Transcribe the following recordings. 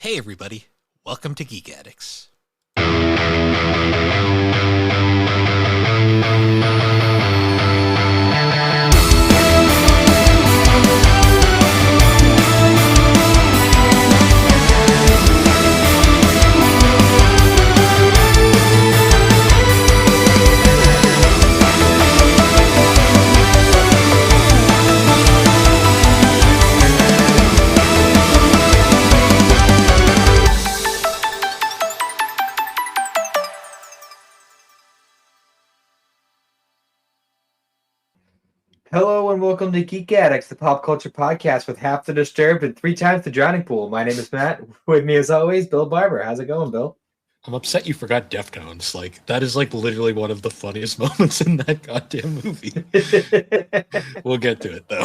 Hey everybody, welcome to Geek Addicts. Hello and welcome to Geek Addicts, the pop culture podcast with half the disturbed and three times the drowning pool. My name is Matt. With me, as always, Bill Barber. How's it going, Bill? I'm upset you forgot Deftones. That is literally one of the funniest moments in that goddamn movie. We'll get to it though.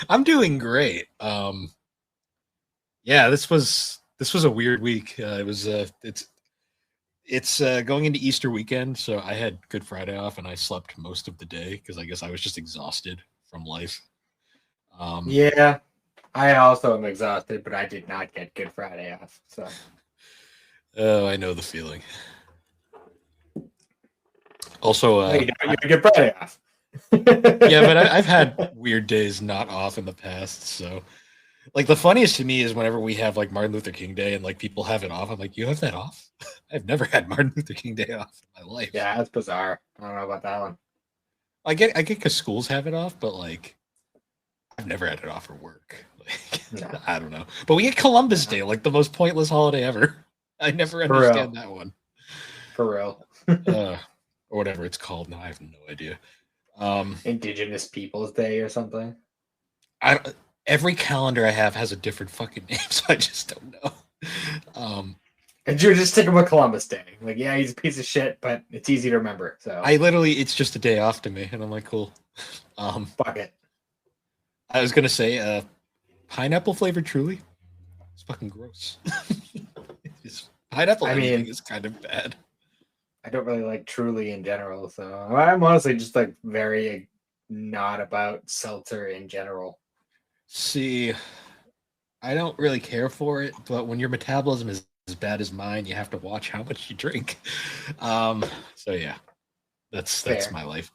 I'm doing great. Yeah, this was a weird week. It's going into Easter weekend, so I had Good Friday off and I slept most of the day because I guess I was just exhausted from life. Yeah, I also am exhausted, but I did not get Good Friday off. So, Oh, I know the feeling. Also, you get Good Friday off. yeah, but I've had weird days not off in the past. So, the funniest to me is whenever we have Martin Luther King Day and people have it off. I'm like, you have that off? I've never had Martin Luther King Day off in my life. Yeah, that's bizarre. I don't know about that one. I get because schools have it off, but I've never had it off for work. No. I don't know. But we get Columbus Day, the most pointless holiday ever. I never understand that one. For real. Or whatever it's called now. I have no idea. Indigenous Peoples Day or something. Every calendar I have has a different fucking name, so I just don't know. And you're just sticking with Columbus Day. Yeah, he's a piece of shit, but it's easy to remember. So it's just a day off to me, and I'm like, cool. Fuck it. I was gonna say, pineapple flavored Truly. It's fucking gross. Pineapple anything is kind of bad. I don't really like Truly in general, so I'm honestly just very not about seltzer in general. See, I don't really care for it, but when your metabolism is as bad as mine, you have to watch how much you drink. So yeah, that's Fair. My life.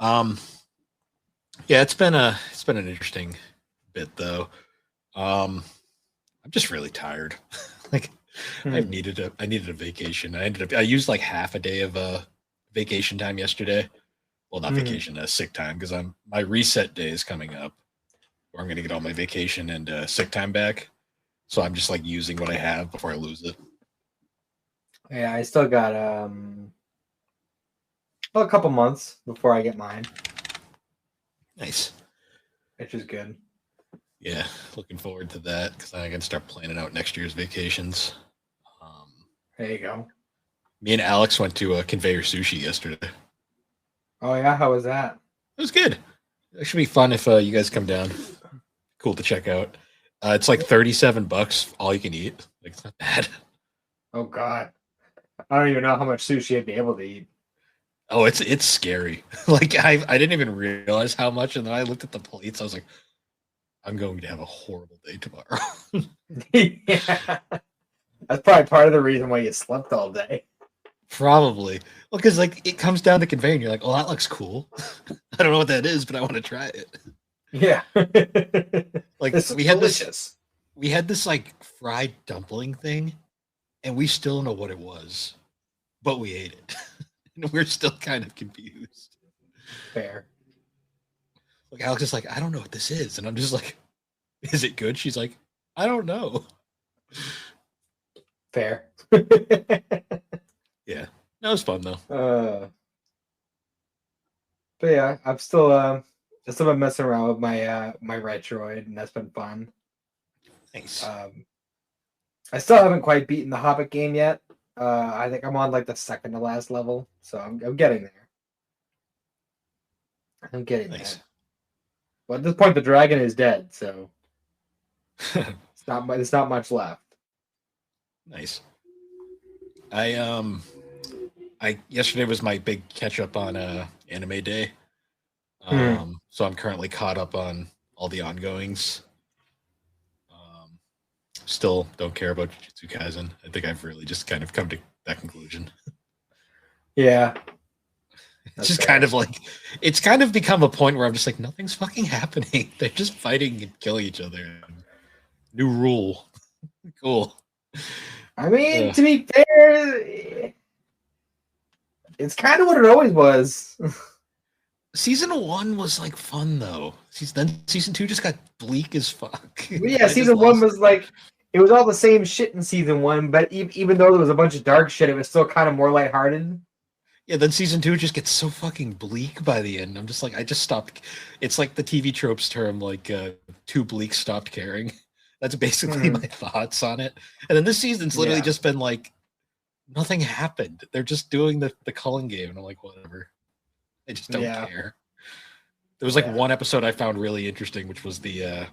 Yeah, it's been an interesting bit though. I'm just really tired. I needed a vacation. I used half a day of vacation time yesterday. Well, not vacation, sick time, because my reset day is coming up, where I'm gonna get all my vacation and sick time back. So I'm just using what I have before I lose it. Yeah, I still got a couple months before I get mine. Nice. Which is good. Yeah, looking forward to that because I can start planning out next year's vacations. There you go. Me and Alex went to Conveyor Sushi yesterday. Oh yeah, how was that? It was good. It should be fun if you guys come down. Cool to check out. It's $37 all you can eat. It's not bad. Oh god, I don't even know how much sushi I'd be able to eat. Oh, it's scary. I didn't even realize how much, and then I looked at the plates. I was like, I'm going to have a horrible day tomorrow. Yeah. That's probably part of the reason why you slept all day. Probably. Well, because it comes down to conveyor, and you're like, oh, that looks cool. I don't know what that is, but I want to try it. Yeah. We had this fried dumpling thing, and we still know what it was, but we ate it. And we're still kind of confused. Fair. Alex is like, I don't know what this is. And I'm just like, is it good? She's like, I don't know. Fair. Yeah. That was fun though. But yeah, I've still been messing around with my my Retroid, and that's been fun. Thanks. I still haven't quite beaten the Hobbit game yet. I think I'm on the second to last level, so I'm getting there. I'm getting there. Well, at this point, the dragon is dead, so it's not much left. Nice. Yesterday was my big catch up on Anime Day. So I'm currently caught up on all the ongoings. Still don't care about Jujutsu Kaisen. I think I've really just kind of come to that conclusion. Yeah. It's just kind of like, it's kind of become a point where I'm just like, nothing's fucking happening. They're just fighting and killing each other. New rule. Cool. I mean, to be fair, it's kind of what it always was. Season 1 was like fun though. Then season 2 just got bleak as fuck. Yeah, season 1 was like, it was all the same shit in season 1, but even though there was a bunch of dark shit, it was still kind of more lighthearted. Yeah, then season 2 just gets so fucking bleak by the end. I'm just like, I just stopped. It's like the TV tropes term, like too bleak, stopped caring. That's basically my thoughts on it. And then this season's literally just been like, nothing happened. They're just doing the culling game, and I'm like, whatever. I just don't care. There was like one episode I found really interesting, which was the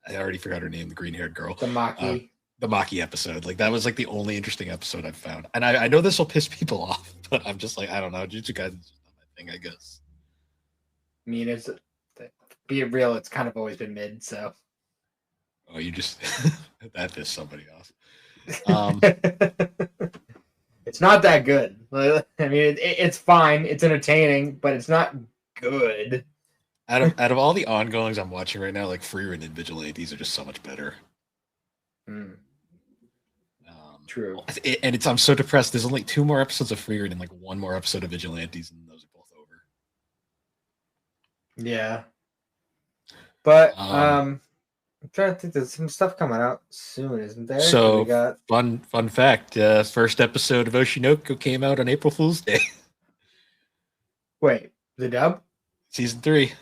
I already forgot her name, the green-haired girl. The Maki. The Maki episode. Like that was like the only interesting episode I've found. And I know this will piss people off, but I'm just like, I don't know. Jujutsu Kaisen is just not my thing, I guess. I mean, it's be real, it's kind of always been mid, so. Oh, you just that pissed somebody off. It's not that good. I mean, it's fine. It's entertaining, but it's not good. Out of all the ongoings I'm watching right now, like Freerun and Vigilantes are just so much better. True. And I'm so depressed. There's only 2 more episodes of Freerun and like 1 more episode of Vigilantes, and those are both over. Yeah. But I'm trying to think. There's some stuff coming out soon, isn't there? So we got... fun fact: first episode of Oshinoko came out on April Fool's Day. Wait, the dub? Season 3.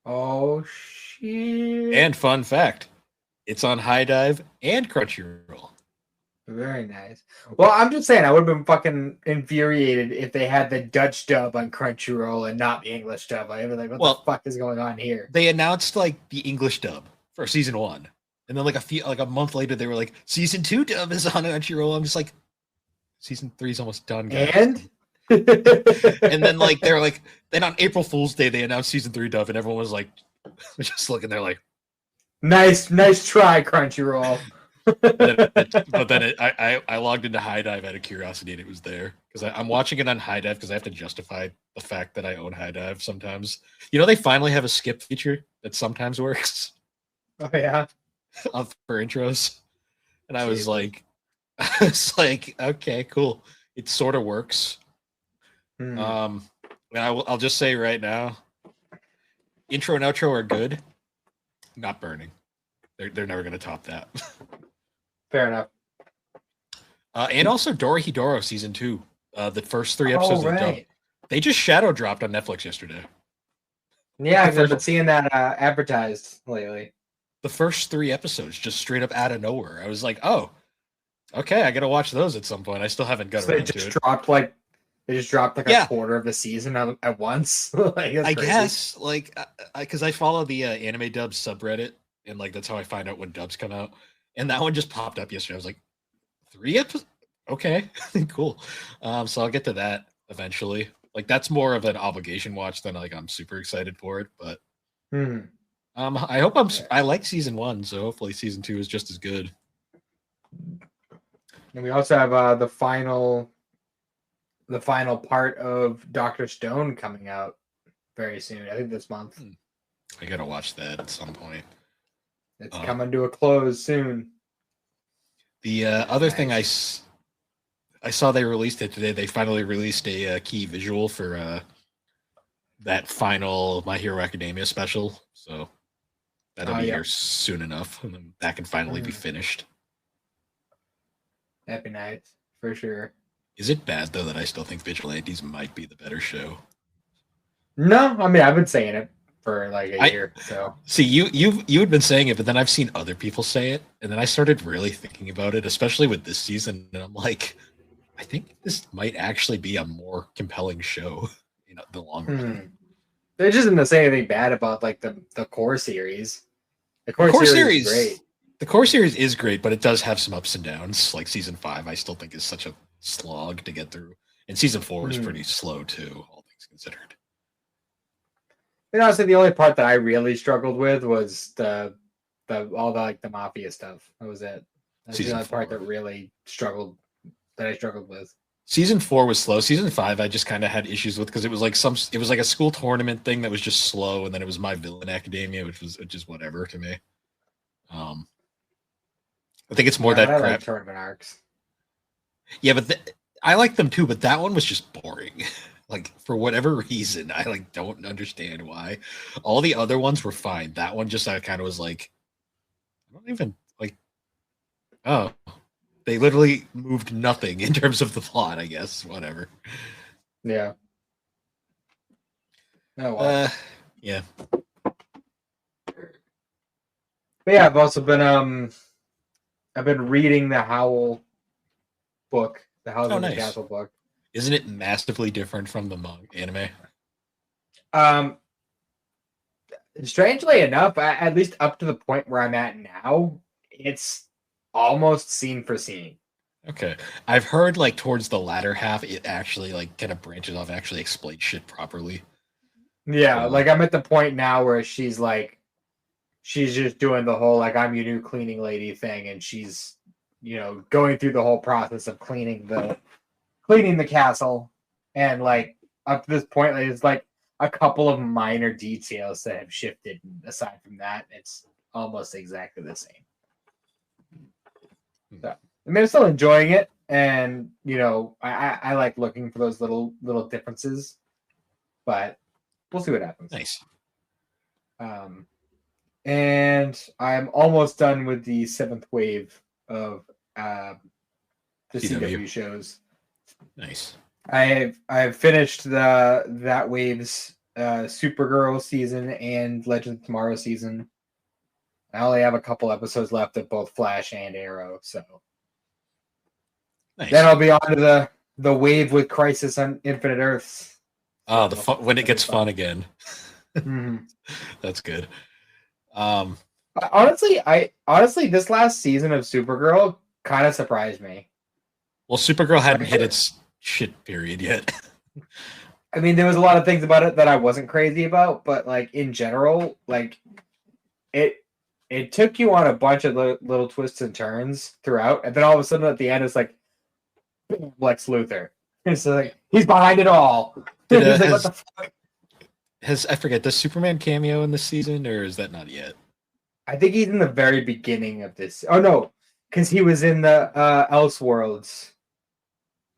Oh shit! And fun fact: it's on High Dive and Crunchyroll. Very nice. Well, I'm just saying, I would have been fucking infuriated if they had the Dutch dub on Crunchyroll and not the English dub. I was like, what the fuck is going on here? They announced like the English dub for season 1, and then like a month later, they were like, season 2 dub is on Crunchyroll. I'm just like, season 3 is almost done, guys. And and then like they're like, then on April Fool's Day they announced season 3 dub, and everyone was like, just looking there like, nice try, Crunchyroll. but then I logged into High Dive out of curiosity, and it was there because I'm watching it on High Dive because I have to justify the fact that I own High Dive sometimes. You know, they finally have a skip feature that sometimes works. Oh yeah, for intros, and I was like, okay, cool. It sort of works. And I'll just say right now, intro and outro are good, not burning. They're never going to top that. Fair enough. And also Dorohedoro season 2, the first 3 episodes of dub. They just shadow dropped on Netflix yesterday. Yeah, I've been seeing that advertised lately. The first 3 episodes just straight up out of nowhere. I was like, oh, okay, I got to watch those at some point. I still haven't got around to it. They just dropped like a quarter of the season at once. Like, I guess, like, because I follow the anime dubs subreddit, and like that's how I find out when dubs come out. And that one just popped up yesterday. I was like, 3 episodes? Okay, cool. So I'll get to that eventually. Like that's more of an obligation watch than like I'm super excited for it. But I hope I like season 1, so hopefully season 2 is just as good. And we also have the final part of Dr. Stone coming out very soon. I think this month. I gotta watch that at some point. It's coming to a close soon. The other thing I saw they released it today. They finally released a key visual for that final My Hero Academia special. So that'll be here soon enough, and then that can finally be finished. That'd be nice for sure. Is it bad though that I still think Vigilantes might be the better show? No, I mean I've been saying it for like a year. So see, you had been saying it, but then I've seen other people say it, and then I started really thinking about it, especially with this season, and I'm like, I think this might actually be a more compelling show in the long run. They just didn't say anything bad about like the core series. The core series is great. The core series is great, but it does have some ups and downs. Like season 5, I still think is such a slog to get through, and season 4 is pretty slow too, all things considered. And honestly, the only part that I really struggled with was the all the like the mafia stuff. That was it. That's the Season only part 4. that really struggled that I struggled with. Season 4 was slow. Season 5 I just kind of had issues with because it was like a school tournament thing that was just slow, and then it was My Villain Academia, which was just whatever to me. I think it's more Yeah, that I crap. like tournament arcs. Yeah, but I like them too, but that one was just boring. Like for whatever reason, I like don't understand why. All the other ones were fine. That one just I kind of was like, I don't even like. Oh, they literally moved nothing in terms of the plot. I guess whatever. Yeah. Oh well. Yeah. But yeah, I've also been I've been reading the Howl book, the House of the Nice. Castle book. Isn't it massively different from the anime? Strangely enough, at least up to the point where I'm at now, it's almost scene for scene. Okay. I've heard like towards the latter half, it actually like kind of branches off and actually explains shit properly. Yeah, like I'm at the point now where she's just doing the whole like I'm your new cleaning lady thing, and she's going through the whole process of cleaning the castle, and like up to this point, like, it's like a couple of minor details that have shifted. Aside from that, it's almost exactly the same. So, I mean, I'm still enjoying it, and I like looking for those little differences, but we'll see what happens. Nice. And I'm almost done with the 7th wave of the CW shows. Nice. I've finished that wave's Supergirl season and Legend of Tomorrow season. I only have a couple episodes left of both Flash and Arrow, so nice. Then I'll be on to the wave with Crisis on Infinite Earths. Oh, the fun, when it gets fun again. Mm-hmm. That's good. Honestly, this last season of Supergirl kind of surprised me. Well, Supergirl hadn't hit its shit period yet. I mean, there was a lot of things about it that I wasn't crazy about, but like in general, like it took you on a bunch of little twists and turns throughout, and then all of a sudden at the end, it's like Lex Luthor. It's like he's behind it all. He's like, what the fuck? I forget, does Superman cameo in this season, or is that not yet? I think he's in the very beginning of this. Oh no, because he was in the Elseworlds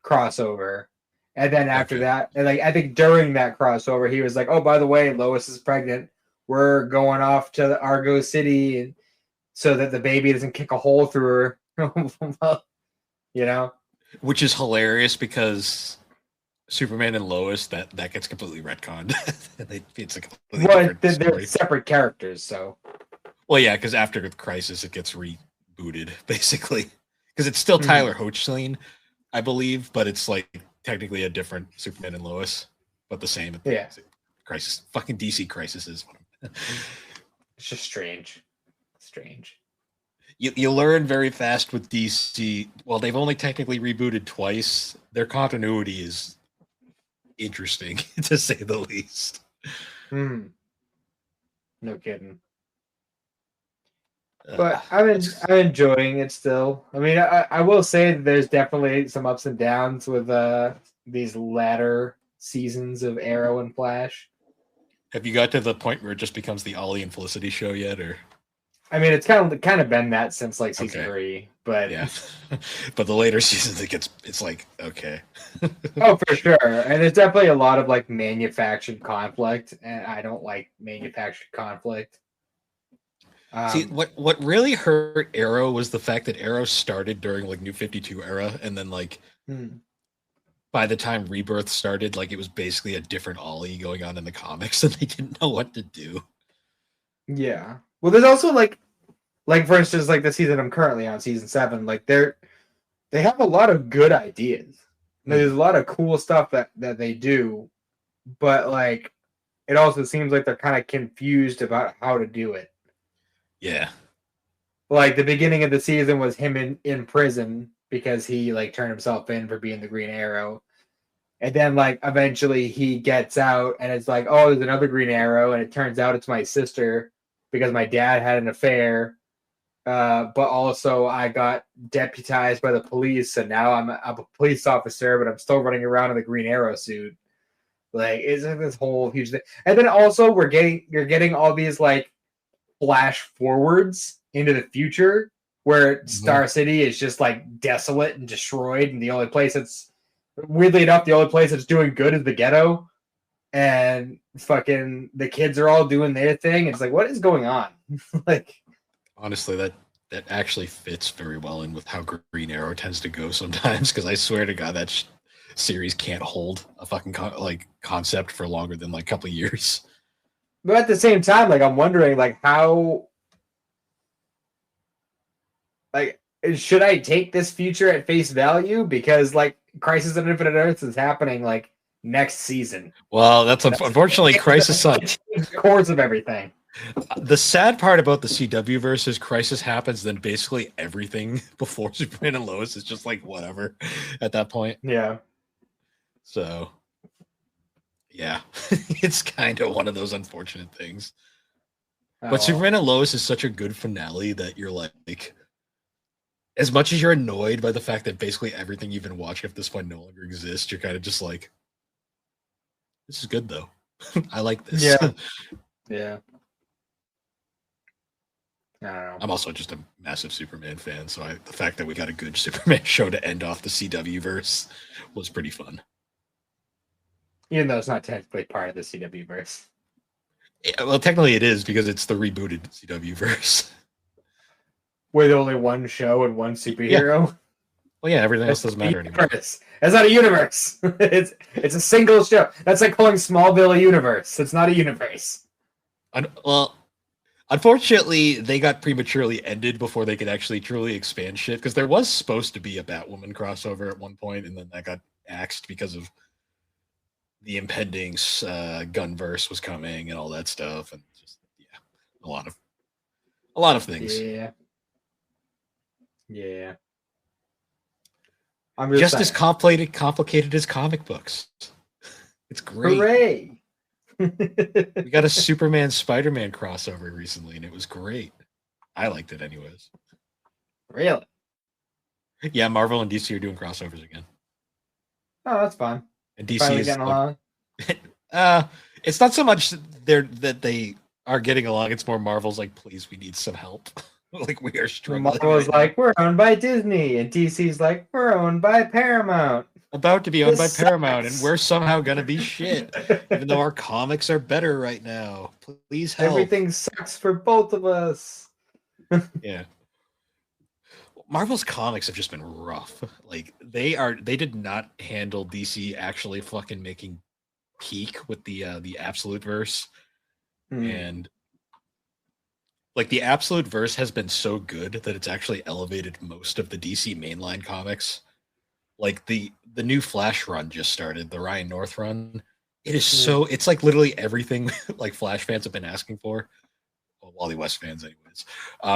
crossover, and then after that, and like I think during that crossover, he was like, "Oh, by the way, Lois is pregnant. We're going off to the Argo City, so that the baby doesn't kick a hole through her." Which is hilarious because Superman and Lois that gets completely retconned. It's a completely they're separate characters, so. Well, yeah, because after Crisis, it gets rebooted basically because it's still Tyler Hoechlin, I believe, but it's like technically a different Superman and Lois, but the same. Yeah. Crisis, fucking DC Crisis is. It's just strange. You learn very fast with DC. Well, they've only technically rebooted twice. Their continuity is interesting, to say the least. No kidding. But I'm enjoying it still. I mean, I will say that there's definitely some ups and downs with these latter seasons of Arrow and Flash. Have you got to the point where it just becomes the Ollie and Felicity show yet, or? I mean, it's kind of been that since like season 3, but yeah, but the later seasons it's like okay. Oh, for sure, and there's definitely a lot of like manufactured conflict, and I don't like manufactured conflict. See, what really hurt Arrow was the fact that Arrow started during like New 52 era, and then like by the time Rebirth started, like it was basically a different Ollie going on in the comics, and they didn't know what to do. Yeah. Well, there's also like for instance, like the season I'm currently on, season 7, like they have a lot of good ideas. There's a lot of cool stuff that they do, but like it also seems like they're kind of confused about how to do it. Yeah. Like the beginning of the season was him in prison because he like turned himself in for being the Green Arrow. And then like eventually he gets out and it's like, oh, there's another Green Arrow, and it turns out it's my sister because my dad had an affair but also I got deputized by the police, and now I'm a police officer, but I'm still running around in the Green Arrow suit. Like, isn't this whole huge thing? And then also you're getting all these like flash forwards into the future where Star City is just like desolate and destroyed, and the only place that's weirdly enough, the only place that's doing good is the ghetto, and fucking the kids are all doing their thing. It's like, what is going on? Like, honestly, that actually fits very well in with how Green Arrow tends to go sometimes. Because I swear to God, that series can't hold a fucking concept for longer than like a couple of years. but at the same time, like I'm wondering, like how, like should I take this future at face value? Because like Crisis on Infinite Earths is happening like next season. Well, that's unfortunately Crisis on the course of everything. The sad part about the CW verse is Crisis happens, then basically everything before Superman and Lois is just like whatever at that point. Yeah. So, yeah, it's kind of one of those unfortunate things. But Superman and Lois is such a good finale that you're like, as much as you're annoyed by the fact that basically everything you've been watching at this point no longer exists, you're kind of just like, this is good though. I like this. Yeah. Yeah. I don't know. I'm also just a massive Superman fan, so the fact that we got a good Superman show to end off the CW verse was pretty fun. Even though it's not technically part of the CW verse. Yeah, well, technically it is because it's the rebooted CW verse. With only one show and one superhero. Yeah. Well, yeah, everything else doesn't matter anymore. It's not a universe. It's a single show. That's like calling Smallville a universe. It's not a universe. Well, unfortunately, they got prematurely ended before they could actually truly expand shit, because there was supposed to be a Batwoman crossover at one point, and then that got axed because of the impending Gunverse was coming and all that stuff, and just a lot of things. Yeah. I'm just as complicated as comic books. It's great. Hooray! We got a Superman Spider-Man crossover recently, and it was great. I liked it anyways. Really? Yeah, Marvel and DC are doing crossovers again. Oh, that's fun. And DC is along. It's not so much that they are getting along. It's more Marvel's like, please, we need some help. Like, we are struggling. Marvel's like, we're owned by Disney, and DC's like, we're owned by Paramount. About to be owned by Paramount, and we're somehow gonna be shit, even though our comics are better right now. Please help. Everything sucks for both of us. Yeah. Marvel's comics have just been rough. Like, they did not handle DC actually fucking making peak with the Absolute Verse. And like, the Absolute Verse has been so good that it's actually elevated most of the DC mainline comics. Like, the new Flash run just started, the Ryan North run. It is it's like literally everything like Flash fans have been asking for. Well, Wally West fans anyways,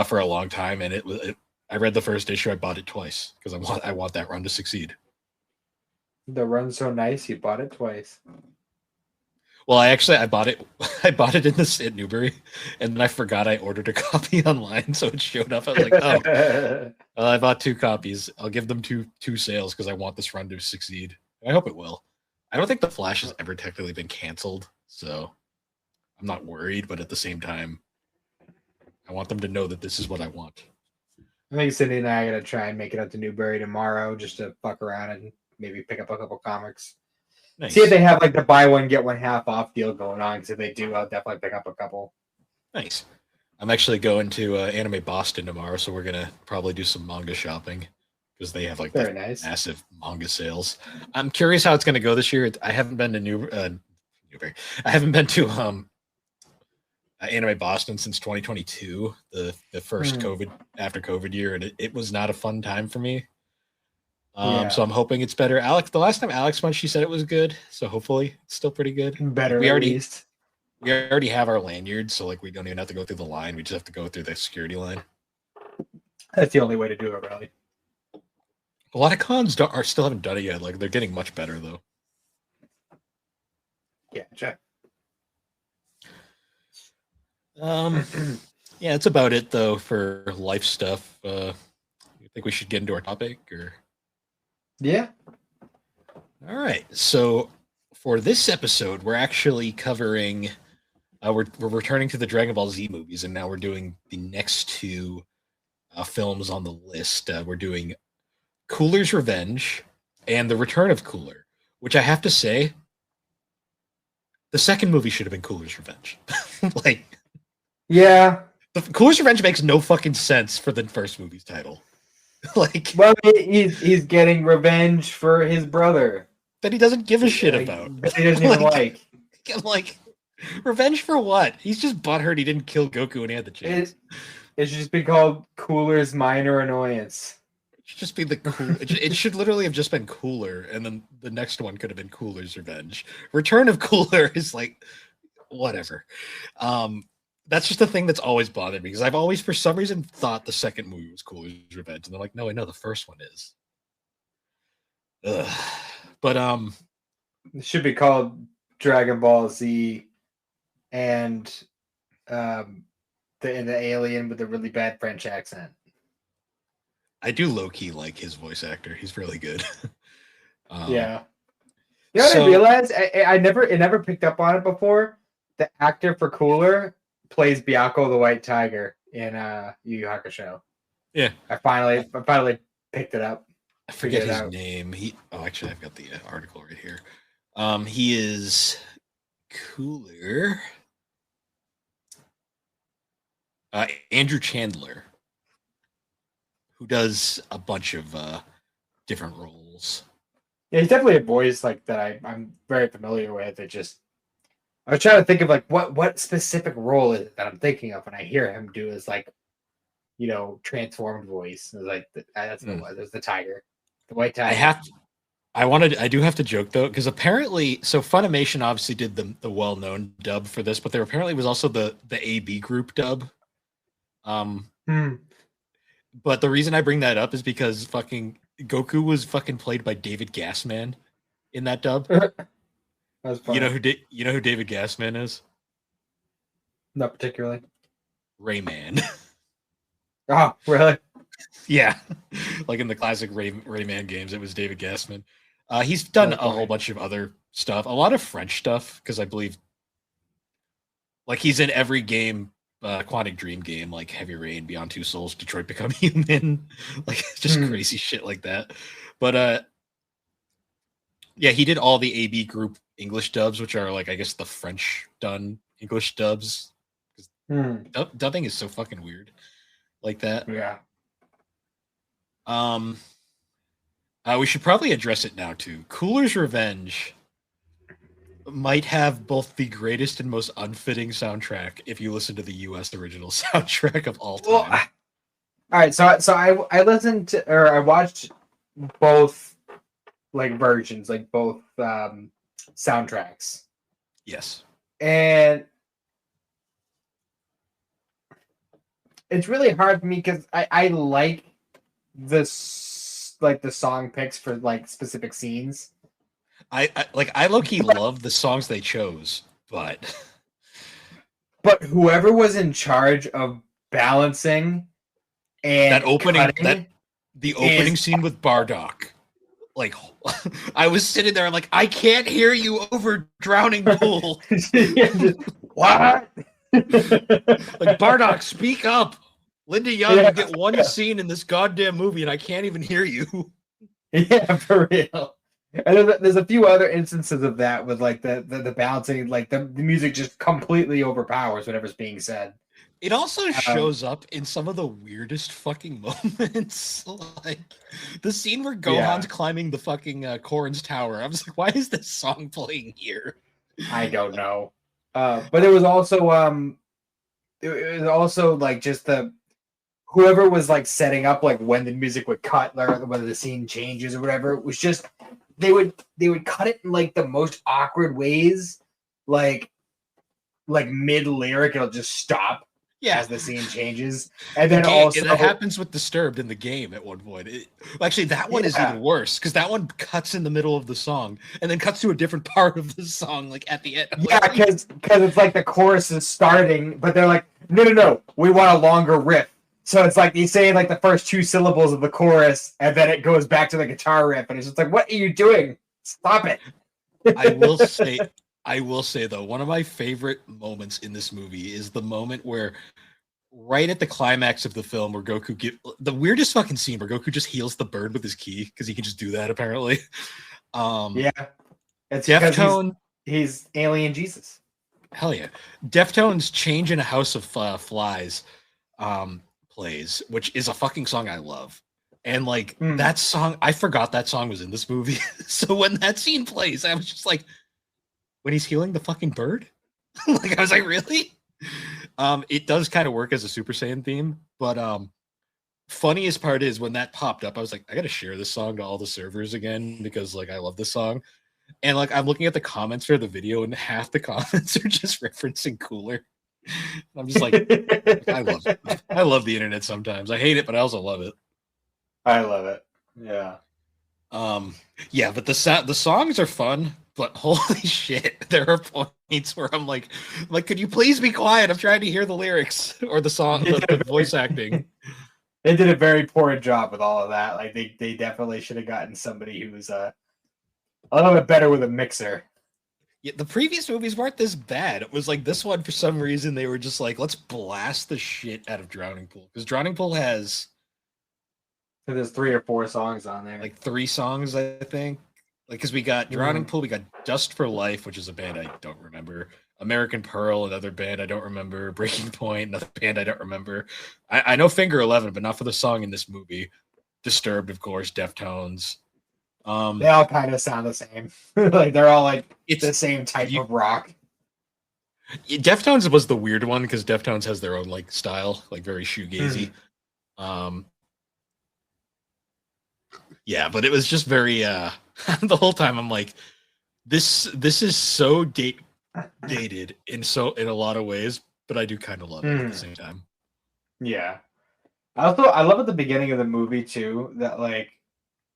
for a long time. And I read the first issue, I bought it twice because I want that run to succeed. The run's so nice, you bought it twice. Well, I bought it at Newbury, and then I forgot I ordered a copy online, so it showed up. I was like, oh, I bought 2 copies. I'll give them two sales because I want this run to succeed. I hope it will. I don't think the Flash has ever technically been canceled, so I'm not worried. But at the same time, I want them to know that this is what I want. I think Cindy and I are gonna try and make it up to Newbury tomorrow just to fuck around and maybe pick up a couple comics. Nice. See if they have like the buy one get one half off deal going on. Because if they do, I'll definitely pick up a couple. Nice. I'm actually going to Anime Boston tomorrow, so we're gonna probably do some manga shopping because they have like massive manga sales. I'm curious how it's gonna go this year. I haven't been to Newbury. I haven't been to Anime Boston since 2022, the first COVID year, and it was not a fun time for me. So I'm hoping it's better. The last time Alex went, she said it was good. So hopefully it's still pretty good. Better we already have our lanyards, so like we don't even have to go through the line. We just have to go through the security line. That's the only way to do it, really. A lot of cons still haven't done it yet. Like, they're getting much better though. Yeah, check. Yeah, that's about it though for life stuff. You think we should get into our topic, or? Yeah. All right. So for this episode, we're actually covering. We're returning to the Dragon Ball Z movies, and now we're doing the next two films on the list. We're doing Cooler's Revenge and The Return of Cooler, which I have to say, the second movie should have been Cooler's Revenge. Like, Yeah. Cooler's Revenge makes no fucking sense for the first movie's title. Like, Well, he's getting revenge for his brother that he doesn't give a shit about. That he doesn't even like. I'm like, revenge for what? He's just butthurt he didn't kill Goku when he had the chance. It should just be called Cooler's Minor Annoyance. It should just be the cool. It should literally have just been Cooler, and then the next one could have been Cooler's Revenge. Return of Cooler is like, whatever. That's just the thing that's always bothered me, because I've always, for some reason, thought the second movie was Cooler's Revenge, and they're like, no, I know the first one is. Ugh. But it should be called Dragon Ball Z, and the alien with the really bad French accent. I do low key like his voice actor. He's really good. Yeah. You know what I realized? It never picked up on it before. The actor for Cooler plays Byakko the White Tiger in Yu Yu Hakusho. Yeah. I finally picked it up. I forget his name. Actually, I've got the article right here. He is Cooler. Andrew Chandler, who does a bunch of different roles. Yeah, he's definitely a voice like that I'm very familiar with. I was trying to think of like what specific role is it that I'm thinking of when I hear him do his like, transformed voice. It was like that's what it was. It was the tiger, the white tiger. I do have to joke though, because apparently, so Funimation obviously did the well-known dub for this, but there apparently was also the AB group dub. But the reason I bring that up is because fucking Goku was fucking played by David Gassman in that dub. You know who David Gassman is? Not particularly. Rayman. Oh, really? Yeah, like in the classic Rayman games, it was David Gassman. He's done a whole bunch of other stuff, a lot of French stuff, because I believe, like, he's in every game, Quantic Dream game, like Heavy Rain, Beyond Two Souls, Detroit Become Human, like just crazy shit like that. But yeah, he did all the AB group English dubs, which are like, I guess, the French done English dubs. Dubbing is so fucking weird, like that. Yeah. We should probably address it now too. Cooler's Revenge might have both the greatest and most unfitting soundtrack if you listen to the US original soundtrack of all time. Well, all right, so I listened to, or I watched both like versions, like both soundtracks. Yes. And it's really hard for me because I like this, like the song picks for like specific scenes. I low-key love the songs they chose, but whoever was in charge of balancing and that opening the opening scene with Bardock, like I was sitting there, I'm like, I can't hear you over drowning pool. What? Like, Bardock, speak up. Linda Young, you get one scene in this goddamn movie, and I can't even hear you. Yeah, for real. And there's a few other instances of that with like the balancing, like the music just completely overpowers whatever's being said. It also shows up in some of the weirdest fucking moments. Like the scene where Gohan's climbing the fucking Korin's tower. I was like, why is this song playing here? I don't know. But it was also like just whoever was like setting up like when the music would cut or whether the scene changes or whatever. It was just they would cut it in like the most awkward ways, like mid lyric it'll just stop Yeah, as the scene changes. And then that happens with Disturbed in the game at one point. Actually, that one is even worse because that one cuts in the middle of the song and then cuts to a different part of the song, like at the end. Yeah, because it's like the chorus is starting, but they're like, no, we want a longer riff. So it's like he's saying like the first 2 syllables of the chorus, and then it goes back to the guitar riff, and it's just like, what are you doing? Stop it. I will say though, one of my favorite moments in this movie is the moment where right at the climax of the film where Goku the weirdest fucking scene where Goku just heals the bird with his key because he can just do that apparently. Yeah, it's Deftone. He's alien Jesus. Hell yeah. Deftones Change in a House of Flies plays, which is a fucking song I love. And like that song, I forgot that song was in this movie. So when that scene plays, I was just like, when he's healing the fucking bird? Like I was like, really? It does kind of work as a Super Saiyan theme, but funniest part is when that popped up, I was like, I gotta share this song to all the servers again because like I love this song. And like I'm looking at the comments for the video, and half the comments are just referencing Cooler. I'm just like, I love the internet sometimes. I hate it, but I also love it. I love it. Yeah. Yeah, but the songs are fun, but holy shit, there are points where I'm like, could you please be quiet? I'm trying to hear the lyrics or the song, the voice acting. They did a very poor job with all of that. Like they definitely should have gotten somebody who was a little bit better with a mixer. Yeah, the previous movies weren't this bad. It was like this one, for some reason, they were just like, let's blast the shit out of Drowning Pool. Because Drowning Pool has... So there's 3 or 4 songs on there. Like 3 songs, I think. Like, because we got Drowning Pool, we got Dust for Life, which is a band I don't remember. American Pearl, another band I don't remember. Breaking Point, another band I don't remember. I know Finger 11, but not for the song in this movie. Disturbed, of course, Deftones. They all kind of sound the same. Like they're all like the same type of rock. Deftones was the weird one because Deftones has their own like style, like very shoegazy. Yeah, but it was just very the whole time I'm like, this is so dated in a lot of ways, but I do kind of love it at the same time. Yeah. I love at the beginning of the movie too that like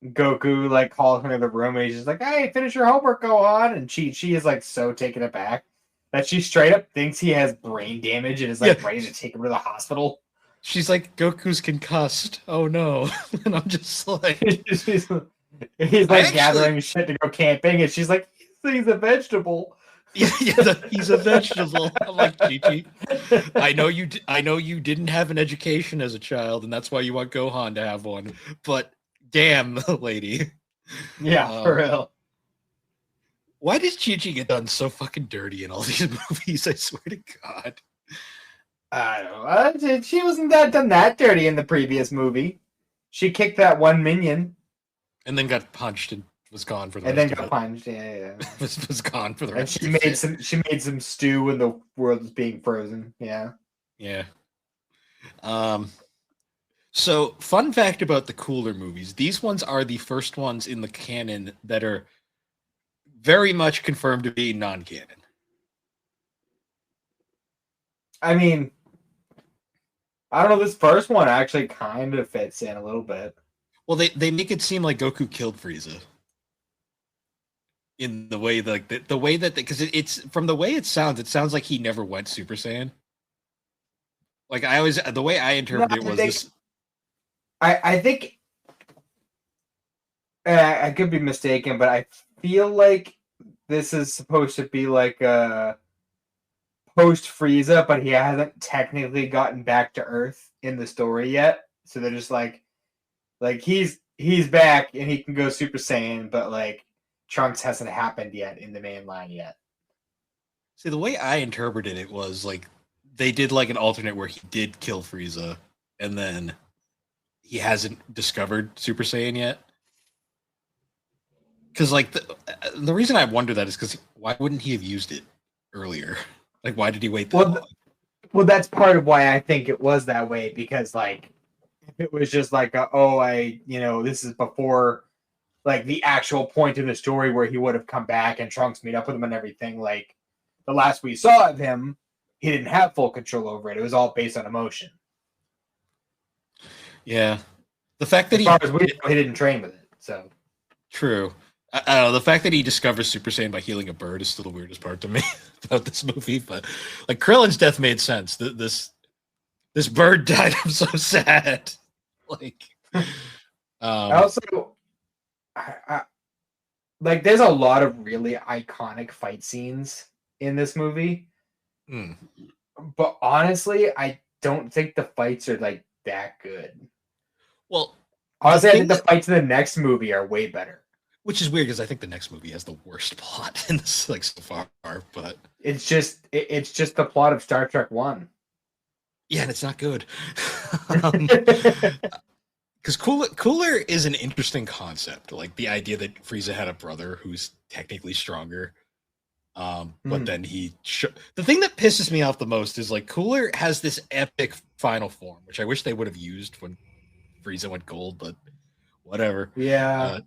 Goku like calls him in the room and he's just like, "Hey, finish your homework, go on." And she is like so taken aback that she straight up thinks he has brain damage and is like ready to take him to the hospital. She's like, "Goku's concussed. Oh no!" And I'm just like, he's like gathering shit to go camping, and she's like, "He's a vegetable." Yeah, he's a vegetable. I'm like, Chi-Chi, I know you didn't have an education as a child, and that's why you want Gohan to have one. But damn, lady. Yeah, for real. Why does Chi-Chi get done so fucking dirty in all these movies? I swear to God. I don't know. She wasn't done that dirty in the previous movie. She kicked that one minion. And then got punched and was gone for the rest of it. And then got punched, yeah. was gone for the rest of it. She made some stew when the world was being frozen, yeah. Yeah. So, fun fact about the Cooler movies. These ones are the first ones in the canon that are very much confirmed to be non-canon. I mean, I don't know, this first one actually kind of fits in a little bit. Well, they make it seem like Goku killed Frieza. In the way, like, the way that... Because it's... From the way it sounds like he never went Super Saiyan. Like, the way I interpreted it was this... I think I could be mistaken, but I feel like this is supposed to be like a post Frieza, but he hasn't technically gotten back to Earth in the story yet. So they're just like he's back and he can go Super Saiyan, but like Trunks hasn't happened yet in the main line yet. See, the way I interpreted it was like they did like an alternate where he did kill Frieza, and then he hasn't discovered Super Saiyan yet. Because like the reason I wonder that is because why wouldn't he have used it earlier? Like, why did he wait that long? Well, that's part of why I think it was that way, because like if it was just like this is before like the actual point in the story where he would have come back and Trunks meet up with him and everything. Like the last we saw of him, he didn't have full control over it. It was all based on emotion. Yeah, the fact that As far as we know, he didn't train with it. So true. I don't know. The fact that he discovers Super Saiyan by healing a bird is still the weirdest part to me about this movie. But like Krillin's death made sense. This bird died. I'm so sad. Like, I also, like, there's a lot of really iconic fight scenes in this movie, but honestly, I don't think the fights are like that good. Well, honestly, I think the fights in the next movie are way better. Which is weird because I think the next movie has the worst plot in this, like, so far. But it's just the plot of Star Trek 1. Yeah, and it's not good. Because Cooler is an interesting concept. Like the idea that Frieza had a brother who's technically stronger. But then the thing that pisses me off the most is like Cooler has this epic final form, which I wish they would have used when Frieza went gold, but whatever. Yeah.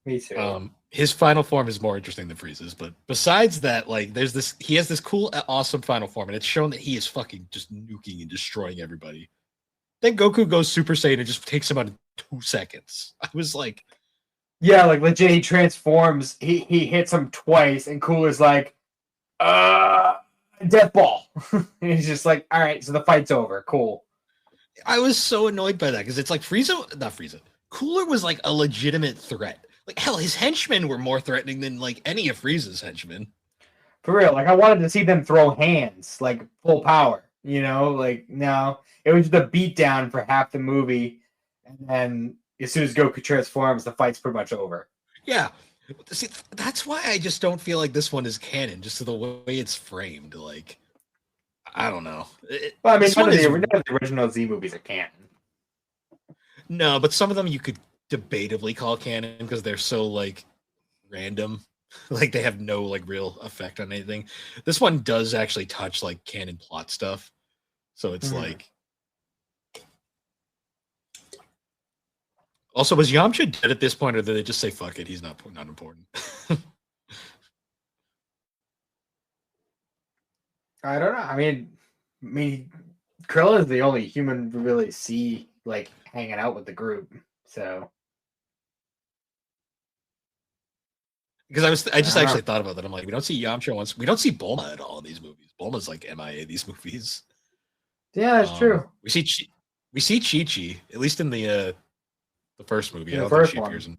Me too. His final form is more interesting than Frieza's, but besides that, like, he has this cool, awesome final form, and it's shown that he is fucking just nuking and destroying everybody. Then Goku goes Super Saiyan and just takes him out in 2 seconds. I was like, yeah, like legit, he transforms. He hits him twice, and Cooler's like, death ball. And he's just like, all right, so the fight's over. Cool. I was so annoyed by that because it's like not Frieza. Cooler was like a legitimate threat. Like, hell, his henchmen were more threatening than like any of Frieza's henchmen. For real, like I wanted to see them throw hands, like full power. You know, like no, it was just a beatdown for half the movie, and then as soon as Goku transforms, the fight's pretty much over. Yeah, see, that's why I just don't feel like this one is canon, just to the way it's framed. Like, I don't know. Well, I mean, none of the original Z movies are canon. No, but some of them you could debatably call canon because they're so like random. Like they have no like real effect on anything. This one does actually touch like canon plot stuff. So it's like also, was Yamcha dead at this point, or did they just say fuck it, he's not important? I don't know. I mean Krillin is the only human we really see like hanging out with the group. So because I just actually thought about that. I'm like, we don't see Yamcha once. We don't see Bulma at all in these movies. Bulma's like MIA these movies. Yeah, that's true. We see Chi-Chi, at least in the first movie. In I the don't first think she one. appears in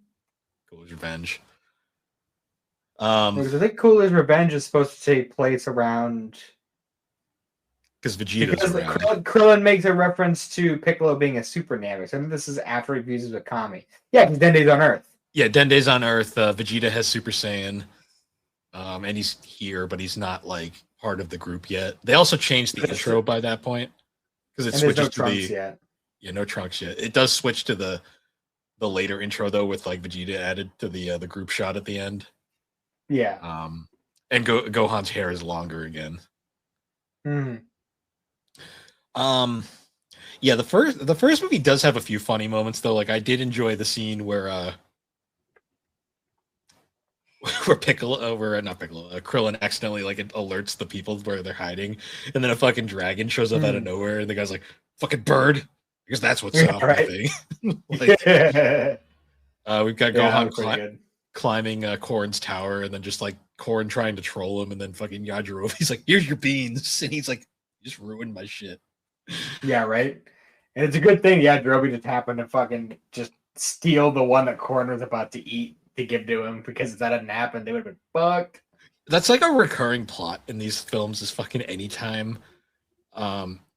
Cooler's Revenge. Because I think Cooler's Revenge is supposed to take place around because Vegeta's around. Krillin makes a reference to Piccolo being a super navi. So I think this is after he fuses with Kami. Yeah, because Dende's on Earth. Yeah, Dende's on Earth. Vegeta has Super Saiyan, and he's here, but he's not like part of the group yet. They also changed the intro by that point because it switches to the no Trunks yet. It does switch to the later intro though, with like Vegeta added to the group shot at the end. Yeah. And Gohan's hair is longer again. Yeah, the first movie does have a few funny moments though. Like I did enjoy the scene where Krillin accidentally like alerts the people where they're hiding, and then a fucking dragon shows up out of nowhere, and the guy's like, "Fucking bird," because that's what's up. Right. Like, we've got Gohan climbing Korran's tower, and then just like Korran trying to troll him, and then fucking Yajirobe's like, "Here's your beans," and he's like, "You just ruined my shit." Yeah, right. And it's a good thing Yajirobe just happened to fucking just steal the one that Korran was about to eat to give to him, because if that hadn't happened, they would have been fucked. That's like a recurring plot in these films is fucking anytime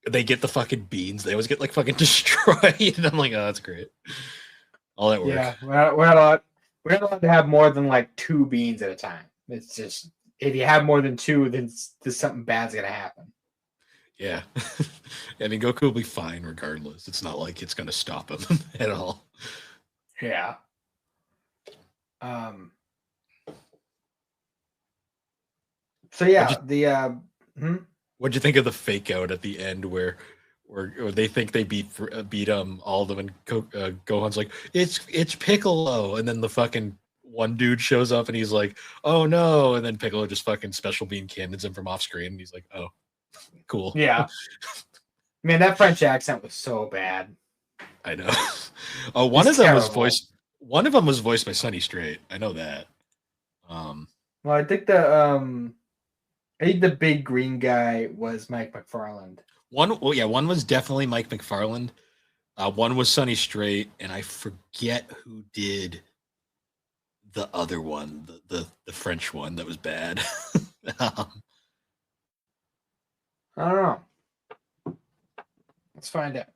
they get the fucking beans, they always get like fucking destroyed. And I'm like, oh, that's great. All that work. Yeah, we're not allowed to have more than like 2 beans at a time. It's just, if you have more than 2, then something bad's gonna happen. Yeah. I mean, Goku will be fine regardless. It's not like it's gonna stop him at all. Yeah. So yeah, what'd you think of the fake out at the end where they think they beat all of them, and Gohan's like, it's Piccolo, and then the fucking one dude shows up and he's like, oh no, and then Piccolo just fucking special beam cannons him from off screen, and he's like, oh. Cool. Yeah. Man, that French accent was so bad. I know. Oh, One of them was voiced by Sonny Strait. I know that. Well, I think the big green guy was Mike McFarland. One was definitely Mike McFarland. One was Sonny Strait, and I forget who did the other one, the French one that was bad. I don't know. Let's find out.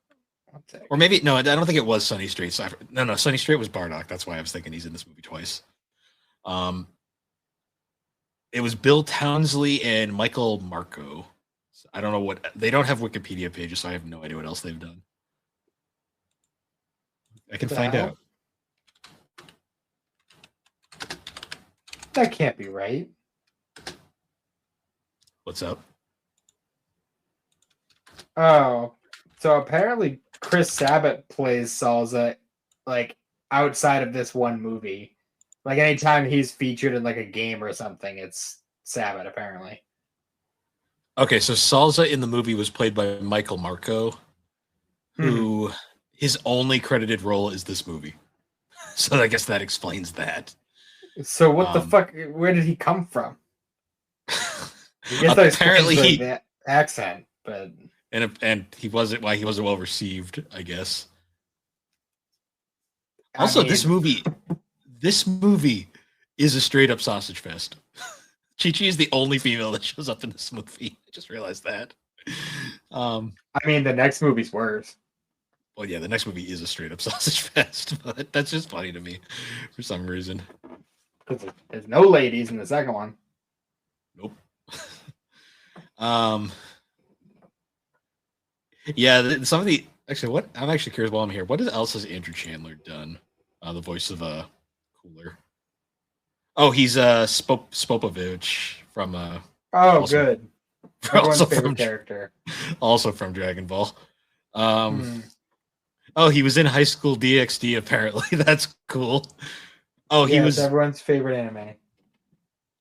Or maybe no, I don't think it was Sonny Strait. No, Sonny Strait was Bardock. That's why I was thinking he's in this movie twice. It was Bill Townsley and Michael Marco. So I don't know what they don't have Wikipedia pages, so I have no idea what else they've done. I can find out. That can't be right. What's up? Oh, so apparently Chris Sabat plays Salsa like outside of this one movie. Like anytime he's featured in like a game or something, it's Sabat apparently. Okay, so Salsa in the movie was played by Michael Marco, who his only credited role is this movie. So I guess that explains that. So what the fuck? Where did he come from? I guess apparently that accent, but and he wasn't well received, I guess. Also, this movie is a straight up sausage fest. Chi-Chi is the only female that shows up in this movie. I just realized that. I mean, the next movie's worse. Well, yeah, the next movie is a straight up sausage fest, but that's just funny to me for some reason. Because there's no ladies in the second one. Nope. Yeah, some of the what I'm actually curious while I'm here. What else has Andrew Chandler done? The voice of Cooler. Oh, he's Spopovich from Good. Everyone's favorite character. Also from Dragon Ball. Oh, he was in High School DxD apparently. That's cool. Oh, he was everyone's favorite anime.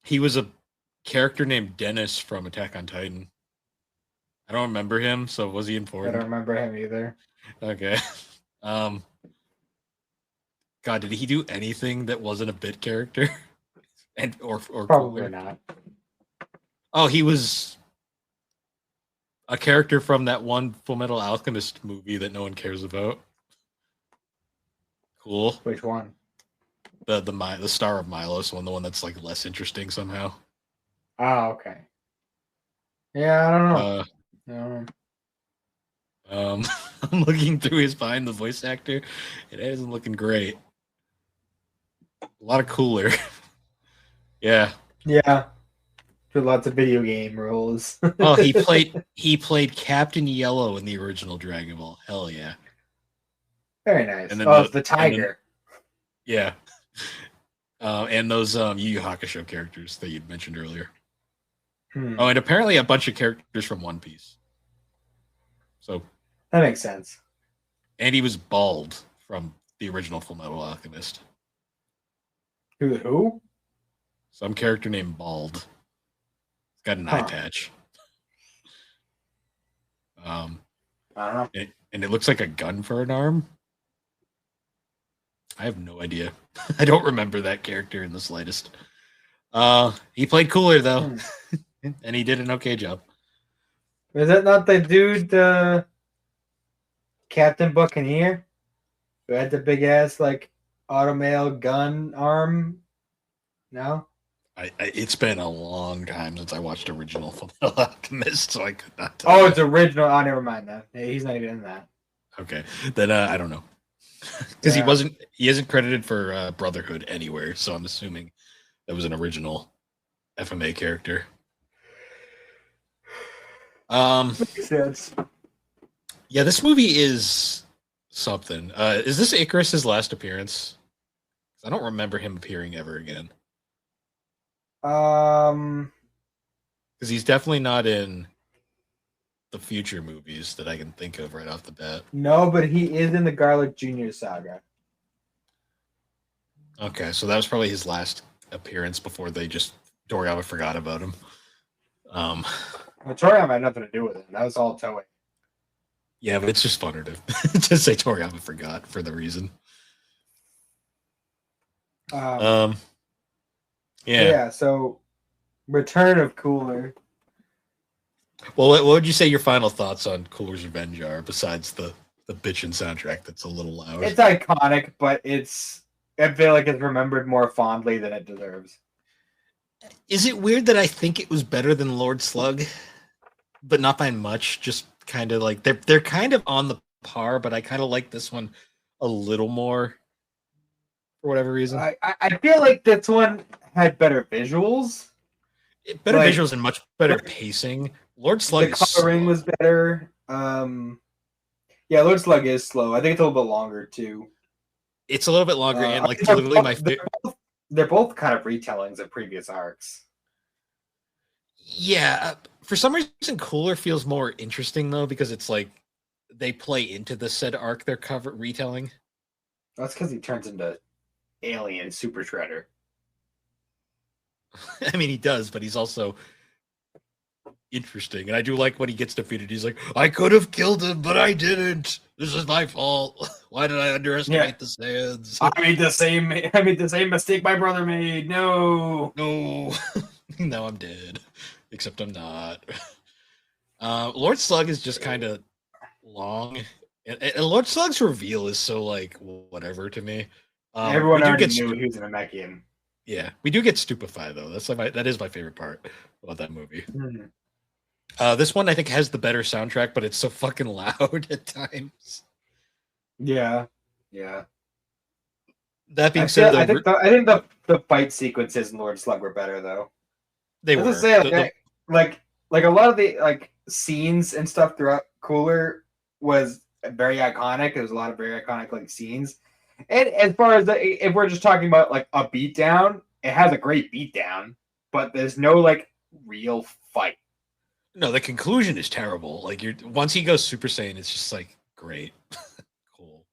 He was a character named Dennis from Attack on Titan. I don't remember him, so was he important? I don't remember him either. Okay. God, did he do anything that wasn't a bit character? or Probably cooler? Not. Oh, he was a character from that one Full Metal Alchemist movie that no one cares about. Cool. Which one? The Star of Milos one, the one that's like less interesting somehow. Oh, okay. Yeah, I don't know. I'm looking through his behind the voice actor. It isn't looking great. A lot of Cooler. Yeah. Yeah. For lots of video game roles. Oh, he played Captain Yellow in the original Dragon Ball. Hell yeah. Very nice. And then it's the tiger. Yeah. And those Yu Yu Hakusho characters that you'd mentioned earlier. Oh, and apparently a bunch of characters from One Piece. So that makes sense. And he was bald from the original Full Metal Alchemist. Who? Some character named Bald. He's got an eye patch. I don't know. And it looks like a gun for an arm. I have no idea. I don't remember that character in the slightest. He played Cooler though, and he did an okay job. Is that not the dude, Captain Buccaneer, who had the big ass like automail gun arm? No. It's been a long time since I watched original Fullmetal Alchemist, so I could not tell. Oh, it's original. Oh, never mind then. He's not even in that. Okay, then I don't know. Because he isn't credited for Brotherhood anywhere, so I'm assuming that was an original FMA character. Makes sense. Yeah, this movie is something. Is this Icarus's last appearance? I don't remember him appearing ever again. Because he's definitely not in the future movies that I can think of right off the bat. No, but he is in the Garlic Jr. saga. Okay, so that was probably his last appearance before they just Toriyama forgot about him. Toriyama had nothing to do with it. That was all Toei. Yeah, but it's just funner to to say Toriyama forgot for the reason. Um, Yeah. yeah. So Return of Cooler. Well, what would you say your final thoughts on Cooler's Revenge are, besides the bitchin' soundtrack that's a little loud? It's iconic, but I feel like it's remembered more fondly than it deserves. Is it weird that I think it was better than Lord Slug, but not by much? Just kind of like they're kind of on the par, but I kind of like this one a little more for whatever reason. I feel like this one had better visuals. Better Like, visuals and much better pacing. Lord Slug the is coloring slow. was better. Yeah, Lord Slug is slow. I think it's a little bit longer too. It's a little bit longer, and like they're literally both, my they're favorite. both they're both kind of retellings of previous arcs. Yeah, for some reason, Cooler feels more interesting though because it's like they play into the said arc they're cover retelling. That's because he turns into Alien Super Shredder. I mean, he does, but he's also interesting, and I do like when he gets defeated. He's like, "I could have killed him, but I didn't. This is my fault. Why did I underestimate the sands? I made the same mistake my brother made. No. No, now I'm dead. Except I'm not." Lord Slug is just kind of long, and Lord Slug's reveal is so like whatever to me. Everyone We do already get knew he was a Namekian. yeah, we do get stupefied though. That's like that is my favorite part about that movie. This one I think has the better soundtrack, but it's so fucking loud at times. Yeah, yeah. That being said, though, I think the fight sequences in Lord Slug were better though. they Let's were just say like a lot of the like scenes and stuff throughout Cooler was very iconic. There's a lot of very iconic like scenes. And as far as if we're just talking about like a beatdown, it has a great beatdown, but there's no like real fight. no, the conclusion is terrible. Like you're once he goes Super Saiyan, it's just like great, cool.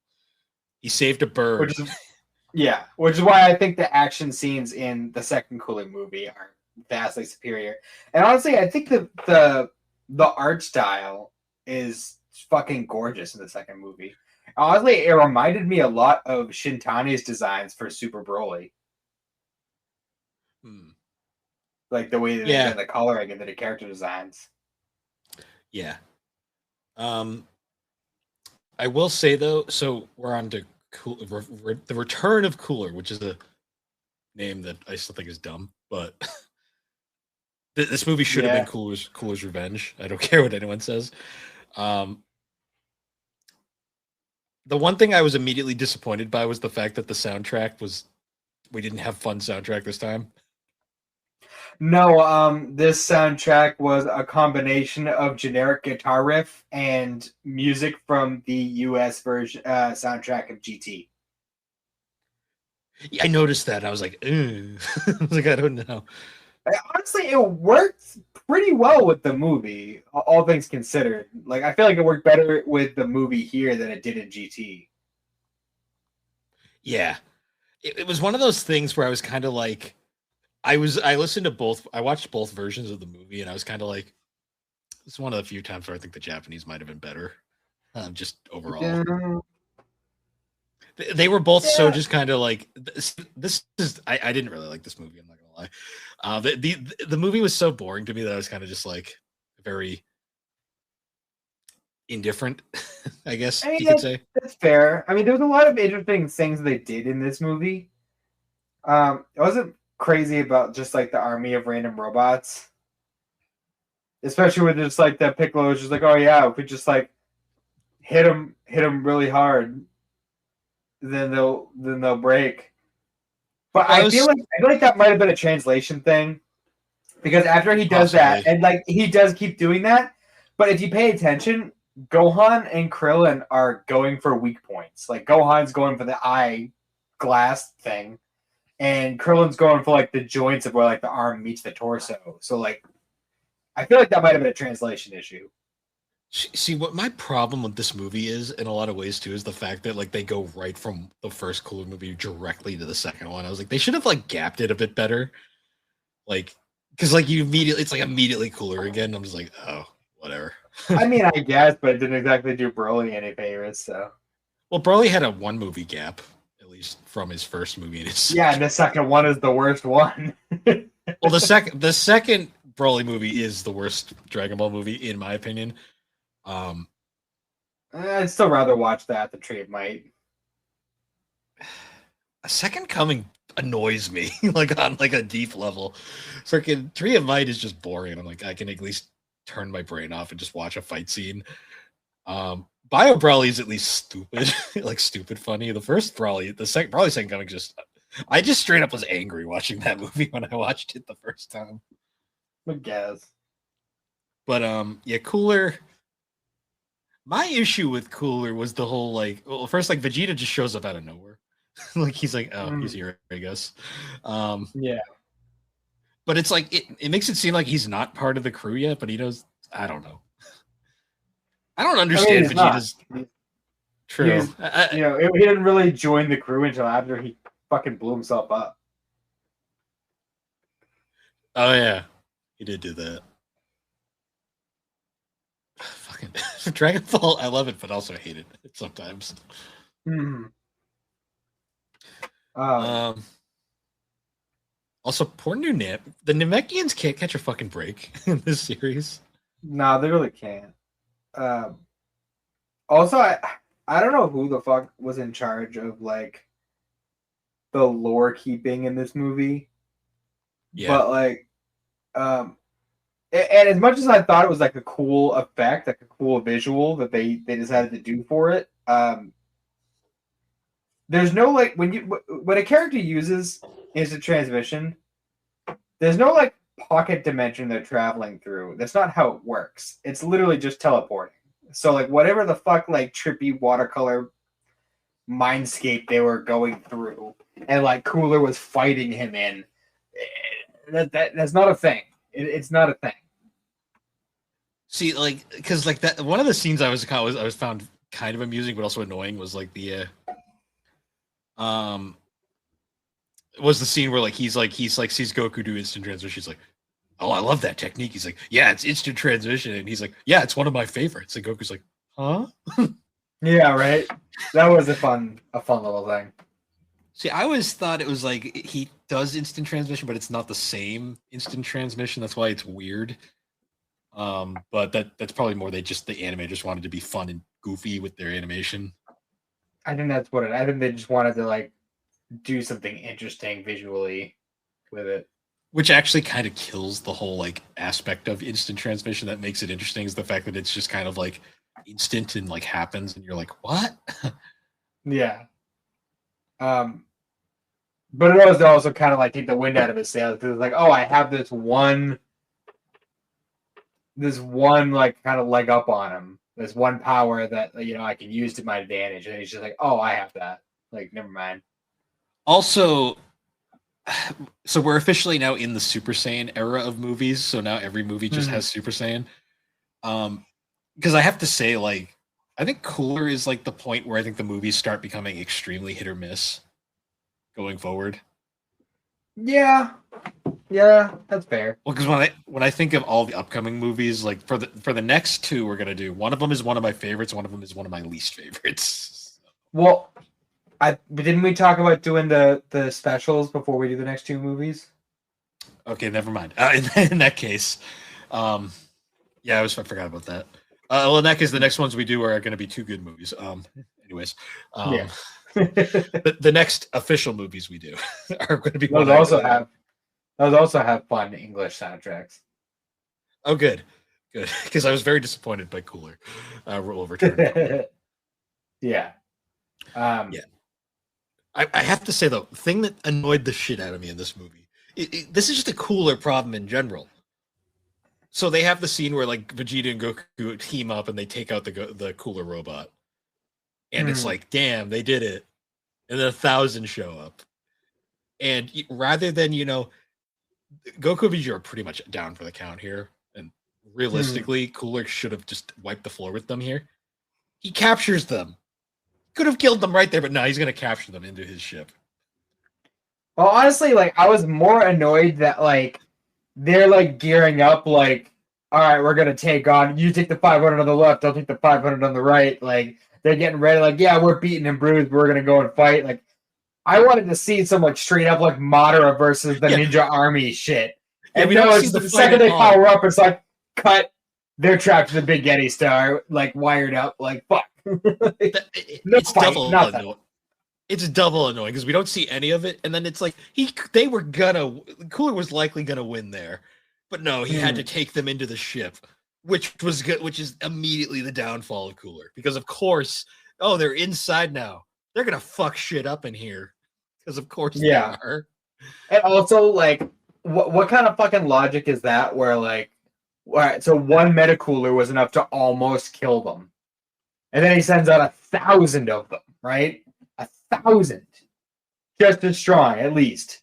He saved a bird. Which is why I think the action scenes in the second Cooler movie are vastly superior. And honestly, I think the art style is fucking gorgeous in the second movie. Honestly, it reminded me a lot of Shintane's designs for Super Broly. Like the way that they've done the coloring and the character designs. Yeah. I will say though, so we're on to the Return of Cooler, which is a name that I still think is dumb, but this movie should have been Cooler's Revenge. I don't care what anyone says. The one thing I was immediately disappointed by was the fact that the soundtrack we didn't have fun soundtrack this time. No, this soundtrack was a combination of generic guitar riff and music from the US version soundtrack of GT. Yeah, I noticed that. I was like, I was like, I don't know. Honestly, it worked pretty well with the movie, all things considered. Like, I feel like it worked better with the movie here than it did in GT. Yeah, it was one of those things where I was kind of like, I listened to both. I watched both versions of the movie, and I was kind of like, it's one of the few times where I think the Japanese might have been better, just overall. Yeah. They were both so just kind of like this is. I didn't really like this movie. I'm not gonna lie. The movie was so boring to me that I was kind of just like very indifferent. I guess you could say that's fair. I mean, there was a lot of interesting things they did in this movie. It wasn't crazy about just like the army of random robots, especially with just like that Piccolo was just like, oh yeah, if we just like hit them really hard, then they'll break. But I feel like that might have been a translation thing, because after he does that, and like he does keep doing that, but if you pay attention, Gohan and Krillin are going for weak points. Like Gohan's going for the eye glass thing, and Krillin's going for like the joints of where like the arm meets the torso. So like, I feel like that might have been a translation issue. See, what my problem with this movie is, in a lot of ways too, is the fact that like they go right from the first Cooler movie directly to the second one. I was like, they should have like gapped it a bit better. Like because like you immediately, it's like immediately Cooler again. I'm just like, oh, whatever. I mean, I guess, but it didn't exactly do Broly any favors. So Well, Broly had a 1 movie gap, at least from his first movie. And yeah, and the second one is the worst one. well, the second Broly movie is the worst Dragon Ball movie in my opinion. I'd still rather watch that than Tree of Might. A Second Coming annoys me like on like a deep level. Freaking Tree of Might is just boring. I'm like, I can at least turn my brain off and just watch a fight scene. Bio Brawly is at least stupid, like stupid funny. The first Brawly, Brawly Second Coming, I just straight up was angry watching that movie when I watched it the first time. I guess. But yeah, Cooler. My issue with Cooler was the whole like, well, first like Vegeta just shows up out of nowhere, like he's like, oh, he's here, I guess. Yeah. But it's like it makes it seem like he's not part of the crew yet, but he knows. I don't know. I don't understand Vegeta's. True. He didn't really join the crew until after he fucking blew himself up. Oh yeah, he did do that. Fucking Dragon Ball, I love it, but also hate it sometimes. Also, poor new Nip. The Namekians can't catch a fucking break in this series. No, they really can't. Also, I don't know who the fuck was in charge of like the lore keeping in this movie. Yeah. But like, and as much as I thought it was like a cool effect, like a cool visual that they decided to do for it, there's no like when a character uses instant transmission, there's no like pocket dimension they're traveling through. That's not how it works. It's literally just teleporting. So like whatever the fuck like trippy watercolor mindscape they were going through, and like Cooler was fighting him in, that's not a thing. It's not a thing. See, like, because like that one of the scenes I found kind of amusing but also annoying was like the was the scene where like he's like sees Goku do instant transmission. He's like, oh, I love that technique. He's like, yeah, it's instant transmission, and he's like, yeah, it's one of my favorites. And Goku's like, huh? Yeah, right. That was a fun little thing. See, I always thought it was like he does instant transmission, but it's not the same instant transmission. That's why it's weird. But that's probably more the animators wanted to be fun and goofy with their animation. I think that's what I think they just wanted to like do something interesting visually with it. Which actually kind of kills the whole like aspect of instant transmission that makes it interesting is the fact that it's just kind of like instant and like happens and you're like, what? Yeah. But it was also kind of like take the wind out of his sails because it's like, oh, I have this one like kind of leg up on him. This one power that I can use to my advantage, and he's just like, oh, I have that. Like, never mind. Also, so we're officially now in the Super Saiyan era of movies. So now every movie just has Super Saiyan. Because I have to say, like, I think Cooler is like the point where I think the movies start becoming extremely hit or miss going forward. Yeah, that's fair. Well, because when I think of all the upcoming movies, like for the next two we're gonna do, one of them is one of my favorites, one of them is one of my least favorites. Well, didn't we talk about doing the specials before we do the next two movies? Okay, never mind. In that case, yeah, I forgot about that. Well, in that case, the next ones we do are going to be two good movies. Anyways, yeah. the next official movies we do are going to be. Those also have fun English soundtracks. Oh, good, because I was very disappointed by Cooler. We'll overturn. Yeah. Yeah. I have to say though, the thing that annoyed the shit out of me in this movie, this is just a Cooler problem in general. So they have the scene where like Vegeta and Goku team up and they take out the Cooler robot, and it's like, damn, they did it, and then 1,000 show up, and rather than Goku and Vegeta are pretty much down for the count here, and realistically, Cooler should have just wiped the floor with them here. He captures them. Could have killed them right there, but no, he's gonna capture them into his ship. Well, honestly, like I was more annoyed that like they're like gearing up, like, all right, we're gonna take on. You take the 500 on the left, I'll take the 500 on the right. Like they're getting ready. Like, yeah, we're beaten and bruised. We're gonna go and fight. Like, I wanted to see some like straight up like Madara versus the Yeah, Ninja Army shit. yeah, And we no, don't see it's the the fight second at they all. power up, it's like cut. They're trapped in the Big Yeti Star, like wired up. Like fuck. No It's fight, double nothing. annoying. It's double annoying because we don't see any of it, and then it's like Cooler was likely gonna win there, but no, he had to take them into the ship, which was good, which is immediately the downfall of Cooler because of course, oh, they're inside now, they're gonna fuck shit up in here because of course they are. And also, like, what kind of fucking logic is that? Where like, all right, so one metacooler was enough to almost kill them, and then he sends out 1,000 of them, right? 1,000, just as strong, at least.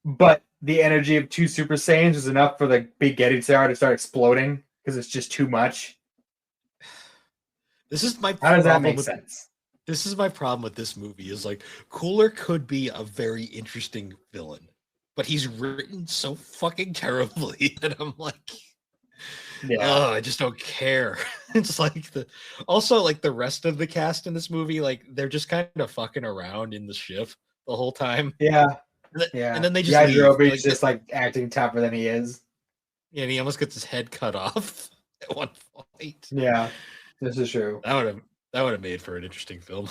But the energy of 2 Super Saiyans was enough for the Big Yeti Star to start exploding because it's just too much. This is my How does that problem make with sense? this is my problem with this movie is like Cooler could be a very interesting villain, but he's written so fucking terribly that I'm like, oh, I just don't care. It's like the rest of the cast in this movie, like they're just kind of fucking around in the ship the whole time. Yeah. And then they just leave. Yajirobe's just like acting tougher than he is. Yeah, and he almost gets his head cut off at one point. Yeah, this is true. That would have made for an interesting film.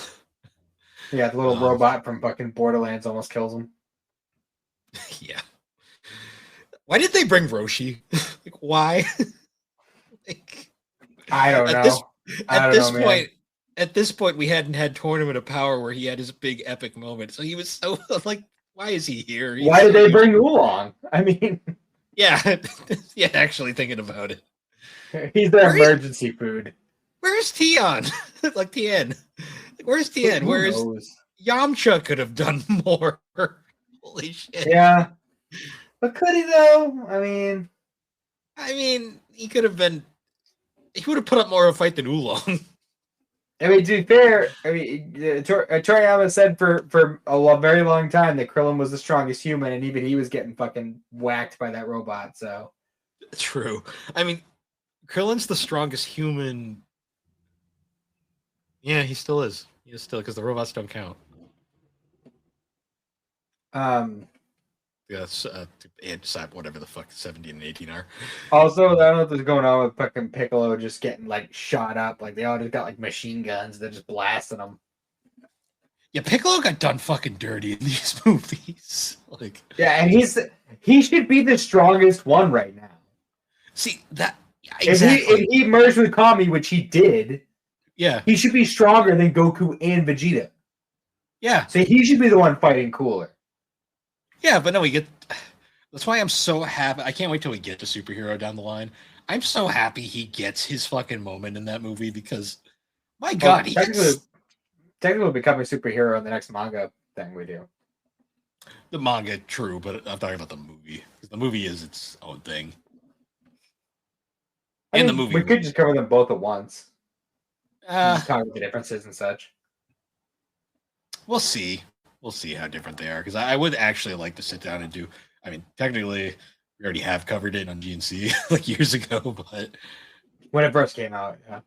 Yeah, the little robot from fucking Borderlands almost kills him. Yeah. Why did they bring Roshi? Like, why? Like, I don't know. At this point, we hadn't had Tournament of Power where he had his big epic moment. So he was so like, why is he here? Why did they bring Oolong? I mean, yeah, yeah. Actually, thinking about it, he's their emergency food. Where's Tien? Like Tien, where's Tien? Where's Yamcha? Could have done more. Holy shit! Yeah, but could he though? I mean, he could have been. He would have put up more of a fight than Oolong. I mean, to be fair, I mean, Toriyama said for a very long time that Krillin was the strongest human, and even he was getting fucking whacked by that robot. So true. I mean, Krillin's the strongest human. Yeah, he still is. He is still because the robots don't count. Yes, and whatever the fuck 17 and 18 are. Also, I don't know what's going on with fucking Piccolo just getting like shot up. Like they all just got like machine guns. They're just blasting them. Yeah, Piccolo got done fucking dirty in these movies. Like, yeah, and he should be the strongest one right now. See that exactly. If he merged with Kami, which he did, yeah, he should be stronger than Goku and Vegeta. Yeah, so he should be the one fighting Cooler. Yeah, but no, that's why I'm so happy. I can't wait till we get to Superhero down the line. I'm so happy he gets his fucking moment in that movie because, my God, technically becoming Superhero in the next manga thing we do. The manga, true, but I'm talking about the movie because the movie is its own thing. The movie, we could just cover them both at once. Talk about the differences and such. We'll see. We'll see how different they are because I would actually like to sit down and do. I mean, technically, we already have covered it on GNC like years ago, but when it first came out, yeah.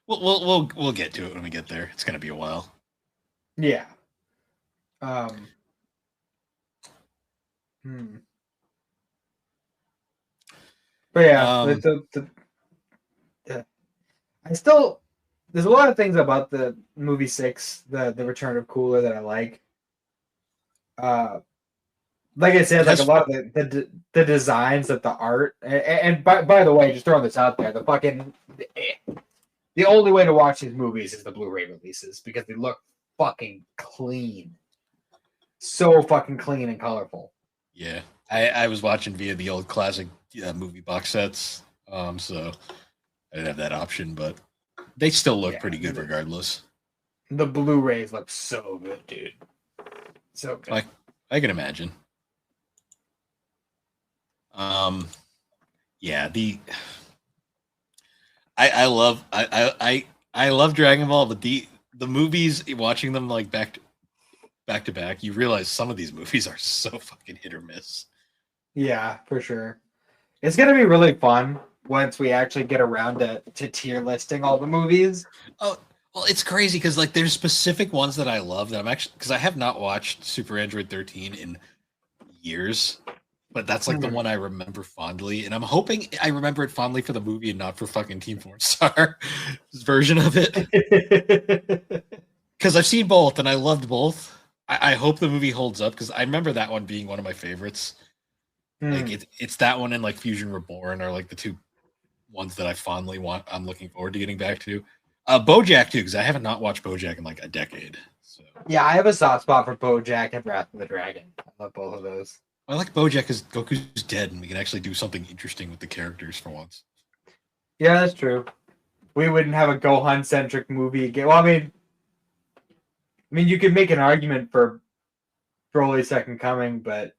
We'll get to it when we get there. It's gonna be a while. Yeah. But yeah, I still. There's a lot of things about the movie 6, the Return of Cooler, that I like. Like I said, like a lot of the designs, that the art, and by the way, just throwing this out there, the only way to watch these movies is the Blu-ray releases because they look fucking clean, so fucking clean and colorful. Yeah, I was watching via the old classic movie box sets, so I didn't have that option, but. They still look pretty good regardless. The Blu-rays look so good, dude. So good. I can imagine. Yeah, I love Dragon Ball, but the movies, watching them like back back to back, you realize some of these movies are so fucking hit or miss. Yeah, for sure. It's gonna be really fun once we actually get around to tier listing all the movies. Oh, well, it's crazy because like there's specific ones that I love that I'm actually because I have not watched Super Android 13 in years, but that's like the one I remember fondly, and I'm hoping I remember it fondly for the movie and not for fucking Team Four Star version of it. Because I've seen both and I loved both. I hope the movie holds up because I remember that one being one of my favorites. Like it's that one and like Fusion Reborn are like the two ones that I fondly want. I'm looking forward to getting back to. BoJack too, because I haven't not watched BoJack in like a decade. So Yeah, I have a soft spot for BoJack and Wrath of the Dragon. I love both of those. I like BoJack because Goku's dead and we can actually do something interesting with the characters for once. Yeah, that's true. We wouldn't have a Gohan centric movie again. Well, I mean, you could make an argument for Broly's Second Coming, but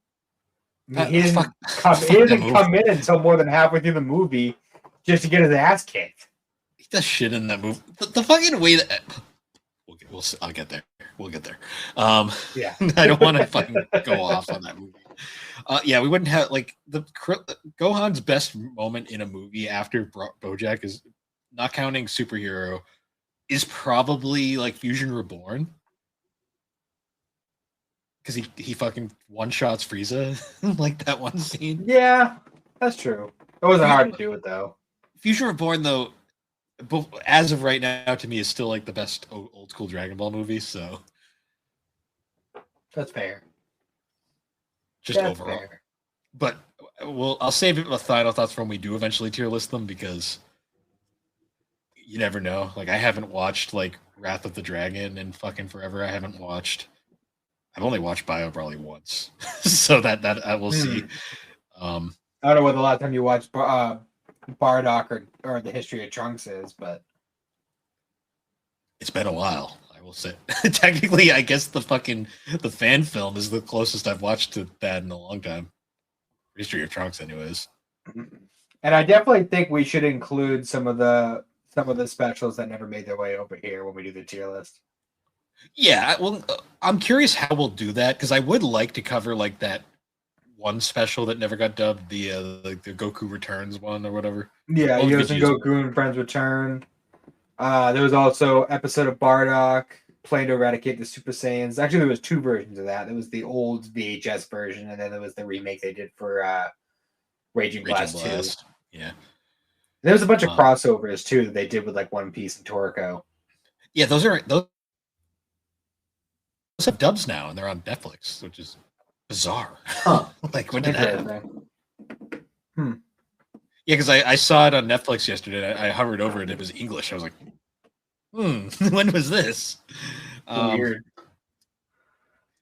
he doesn't come in until more than halfway through the movie just to get his ass kicked. He does shit in that movie. The fucking way that I'll get there. We'll get there. Yeah, I don't want to fucking go off on that movie. Yeah, we wouldn't have like Gohan's best moment in a movie after BoJack is not counting superhero is probably like Fusion Reborn. Because he fucking one shots Frieza like that one scene. Yeah, that's true. It wasn't hard to do it though. Fusion Reborn though, as of right now, to me is still like the best old school Dragon Ball movie. So that's fair. Just that's overall, fair. But I'll save it with final thoughts when we do eventually tier list them because you never know. Like I haven't watched like Wrath of the Dragon in fucking forever. I've only watched Bio probably once, so that I will see. I don't know what the last time you watched Bardock or the History of Trunks is, but it's been a while. I will say, technically, I guess the fan film is the closest I've watched to that in a long time. History of Trunks, anyways. And I definitely think we should include some of the specials that never made their way over here when we do the tier list. Yeah, well, I'm curious how we'll do that because I would like to cover like that one special that never got dubbed, the Goku Returns one or whatever. Yeah, Yosen Goku and Friends Return. There was also episode of Bardock, Plan to Eradicate the Super Saiyans. Actually, there was two versions of that. There was the old VHS version, and then there was the remake they did for Raging Blast 2. Yeah. There was a bunch of crossovers too that they did with like One Piece and Toriko. Yeah, those have dubs now, and they're on Netflix, which is bizarre. Huh. Like, when did that happen? Yeah, because I saw it on Netflix yesterday. I hovered over it, and it was English. I was like, when was this? Weird.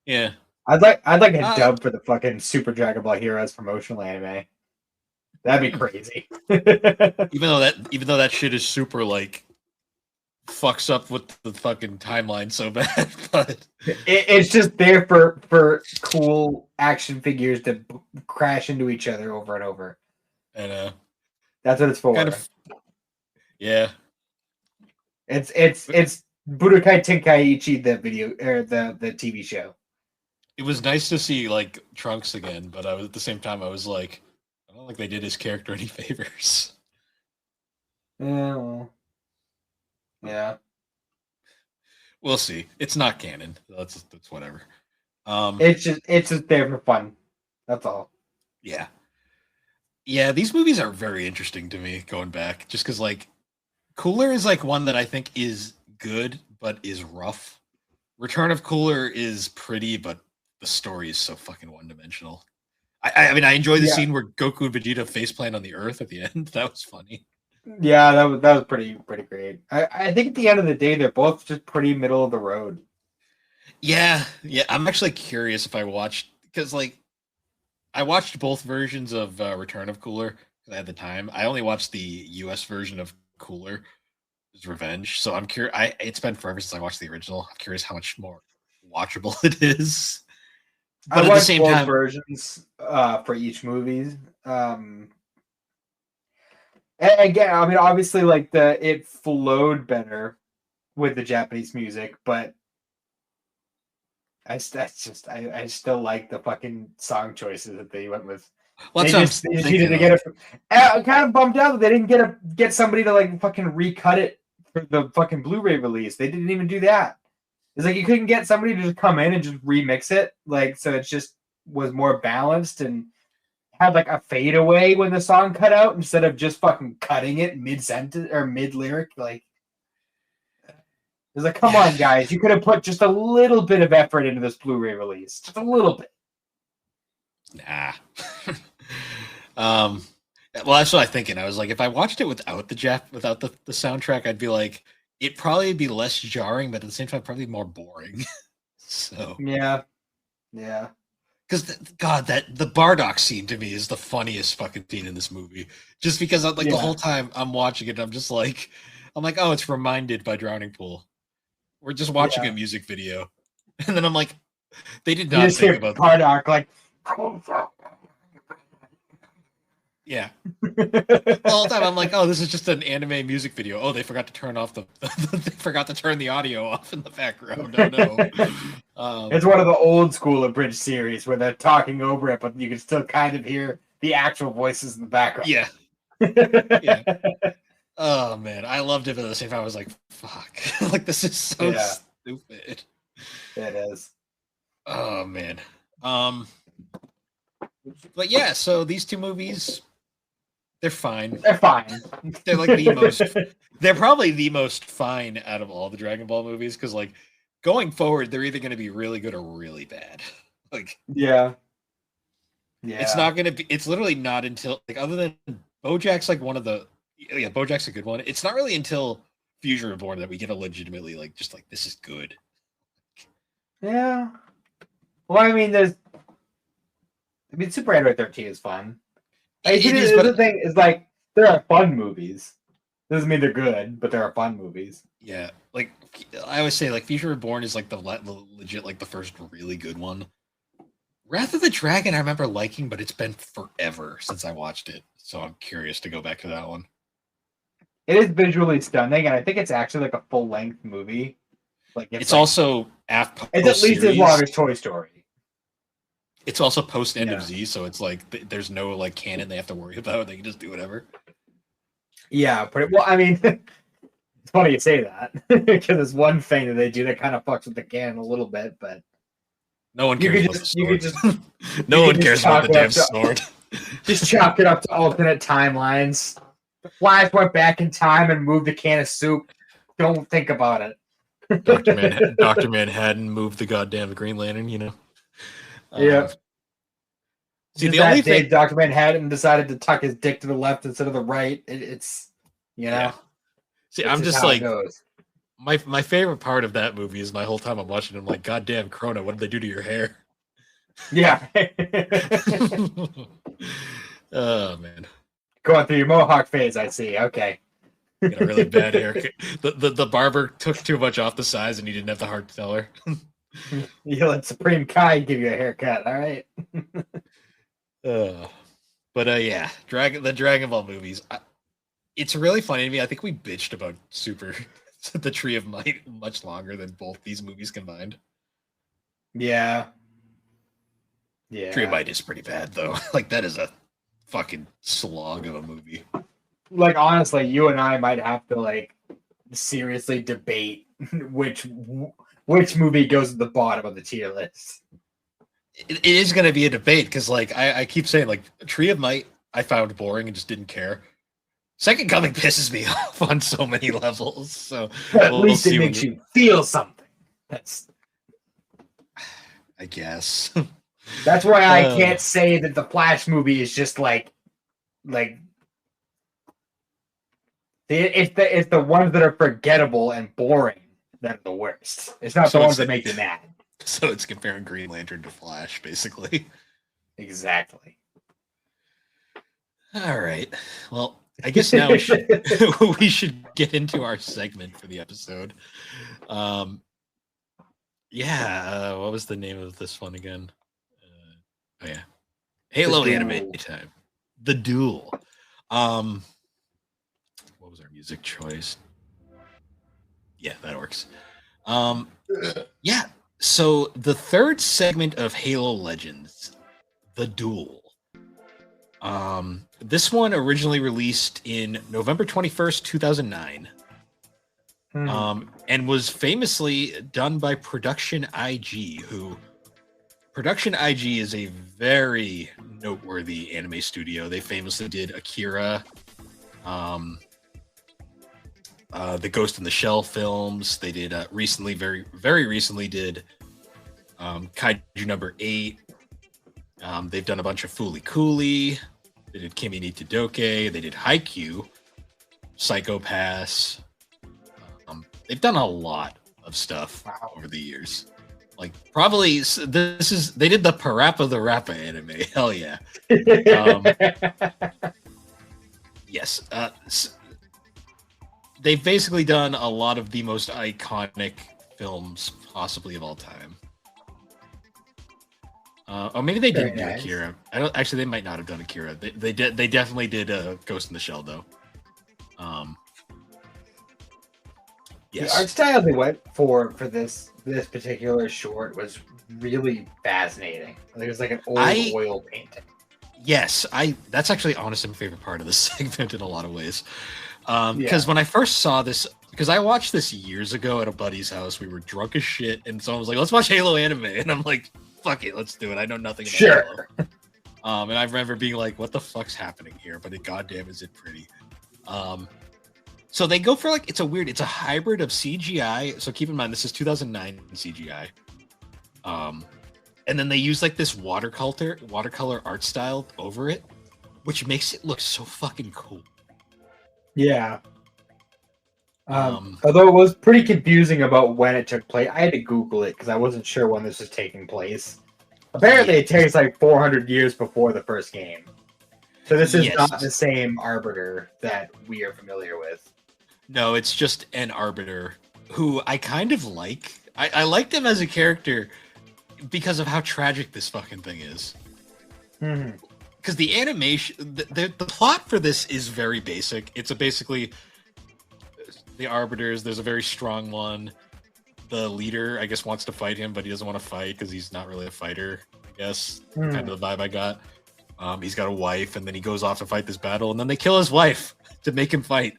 Yeah. I'd like a dub for the fucking Super Dragon Ball Heroes promotional anime. That'd be crazy. even though that shit is super like fucks up with the fucking timeline so bad, but it's just there for cool action figures to crash into each other over and over. And that's what it's for. Yeah. It's Budokai Tenkaichi, the video or the TV show. It was nice to see like Trunks again, but at the same time I was like, I don't think they did his character any favors. Yeah. Well, yeah. We'll see. It's not canon. That's whatever. It's just there for fun. That's all. Yeah. Yeah, these movies are very interesting to me going back. Just because like Cooler is like one that I think is good, but is rough. Return of Cooler is pretty, but the story is so fucking one-dimensional. I mean, I enjoy the scene where Goku and Vegeta faceplant on the Earth at the end. That was funny. Yeah, that was pretty great. I think at the end of the day, they're both just pretty middle of the road. Yeah. I'm actually curious if I watched because like I watched both versions of Return of Cooler because I had the time. I only watched the U.S. version of Cooler, Revenge. So I'm curious. It's been forever since I watched the original. I'm curious how much more watchable it is. But at the same time, versions for each movie. Again, I mean, obviously, like it flowed better with the Japanese music, but I still like the fucking song choices that they went with. Well, They that's just what I'm needed to thinking. get I'm kind of bummed out that they didn't get somebody to like fucking recut it for the fucking Blu-ray release. They didn't even do that. It's like you couldn't get somebody to just come in and just remix it, like so it just was more balanced and had like a fade away when the song cut out instead of just fucking cutting it mid sentence or mid lyric. Like it's like, come Yeah. on, guys, you could have put just a little bit of effort into this Blu-ray release, just a little bit. Nah. Well, that's what I'm thinking. I was like, if I watched it without the soundtrack, I'd be like, it'd probably be less jarring, but at the same time, probably more boring. So, Yeah. because God, that the Bardock scene to me is the funniest fucking scene in this movie. Just because I'm like the whole time I'm watching it, I'm like, oh, it's Reminded by Drowning Pool. We're just watching a music video, and then I'm like, they did You not just think hear about Bardock like. Yeah. The whole time I'm like, oh, this is just an anime music video. Oh, they forgot to turn off they forgot to turn the audio off in the background. Oh no. It's one of the old school abridged series where they're talking over it, but you can still kind of hear the actual voices in the background. Yeah. Yeah. Oh man, I loved it, but at the same time I was like, fuck. Like this is so stupid. It is. Oh man. But yeah, so these two movies, they're fine. They're fine. They're like the most. They're probably the most fine out of all the Dragon Ball movies because, like, going forward, they're either going to be really good or really bad. Like, yeah, it's not going to be. It's literally not until like other than BoJack's like one of the. Yeah, BoJack's a good one. It's not really until Fusion Reborn that we get a legitimately like just like this is good. Yeah. Well, I mean, Super Android 13 is fun. It is, but the thing is, like, there are fun movies. Doesn't mean they're good, but there are fun movies. Yeah, like I always say, like Future Reborn is like the legit, like the first really good one. Wrath of the Dragon, I remember liking, but it's been forever since I watched it, so I'm curious to go back to that one. It is visually stunning, and I think it's actually like a full length movie. Like it's like, also after it's at least as long as Toy Story. It's also post end of Z, so it's like there's no like canon they have to worry about. They can just do whatever. Yeah, but well, I mean, it's funny you say that because it's one thing that they do that kind of fucks with the canon a little bit, but no one cares about the sword. No one cares about the damn sword. Just chalk it up to alternate timelines. The Flash went back in time and moved a can of soup. Don't think about it. Dr. Manhattan moved the goddamn Green Lantern, you know. Yeah. See, the only thing Dr. Manhattan decided to tuck his dick to the left instead of the right. It's you know. Yeah. See, I'm just like my favorite part of that movie is my whole time I'm watching it, I'm like, God damn, Krona, what did they do to your hair? Yeah. Oh man. Going through your mohawk phase, I see. Okay. You got a really bad haircut. The barber took too much off the sides and he didn't have the heart to tell her. You let Supreme Kai give you a haircut, all right? But yeah, the Dragon Ball movies. It's really funny to me. I think we bitched about the Tree of Might much longer than both these movies combined. Yeah. Tree of Might is pretty bad though. Like that is a fucking slog of a movie. Like honestly, you and I might have to like seriously debate which movie goes at the bottom of the tier list. It is going to be a debate because, like, I keep saying, like, Tree of Might I found boring and just didn't care. Second Coming pisses me off on so many levels. So at least it makes you feel something. That's, I guess. That's why I can't say that the Flash movie is just like it's the ones that are forgettable and boring that are the worst. It's not the ones that make you mad. So it's comparing Green Lantern to Flash, basically. Exactly. All right. Well, I guess now we should get into our segment for the episode. Yeah. What was the name of this one again? Oh yeah, Halo Anime Time. The Duel. What was our music choice? Yeah, that works. Yeah. So the third segment of Halo Legends, The Duel. This one originally released in November 21st, 2009. And was famously done by Production IG, who Production IG is a very noteworthy anime studio. They famously did Akira, the Ghost in the Shell films. They did recently, very recently, did Kaiju number 8. They've done a bunch of Fooly Cooly. They did Kimi ni Todoke. They did Haikyuu, Psycho Pass. They've done a lot of stuff over the years. Like, probably they did the Parappa the Rappa anime. Hell yeah. Yes. They've basically done a lot of the most iconic films possibly of all time. Or maybe they didn't do Akira. I don't actually. They might not have done Akira. They definitely did Ghost in the Shell though. Yes. The art style they went for this particular short was really fascinating. It was like an old oil painting. Yes, that's actually honestly my favorite part of this segment in a lot of ways. Because when I first saw this, because I watched this years ago at a buddy's house, we were drunk as shit, and someone was like, "Let's watch Halo anime," and I'm like, "Fuck it, let's do it." I know nothing about Halo. And I remember being like, "What the fuck's happening here?" But goddamn, is it pretty? So they go for like it's a hybrid of CGI. So keep in mind this is 2009 CGI. And then they use like this watercolor art style over it, which makes it look so fucking cool. Yeah. Although it was pretty confusing about when it took place. I had to Google it because I wasn't sure when this was taking place. Apparently, it takes like 400 years before the first game. So this is not the same Arbiter that we are familiar with. No, it's just an Arbiter who I kind of like. I liked him as a character because of how tragic this fucking thing is. Because the animation, the plot for this is very basic. It's basically the Arbiters. There's a very strong one. The leader, I guess, wants to fight him, but he doesn't want to fight because he's not really a fighter. I guess kind of the vibe I got. He's got a wife, and then he goes off to fight this battle, and then they kill his wife to make him fight.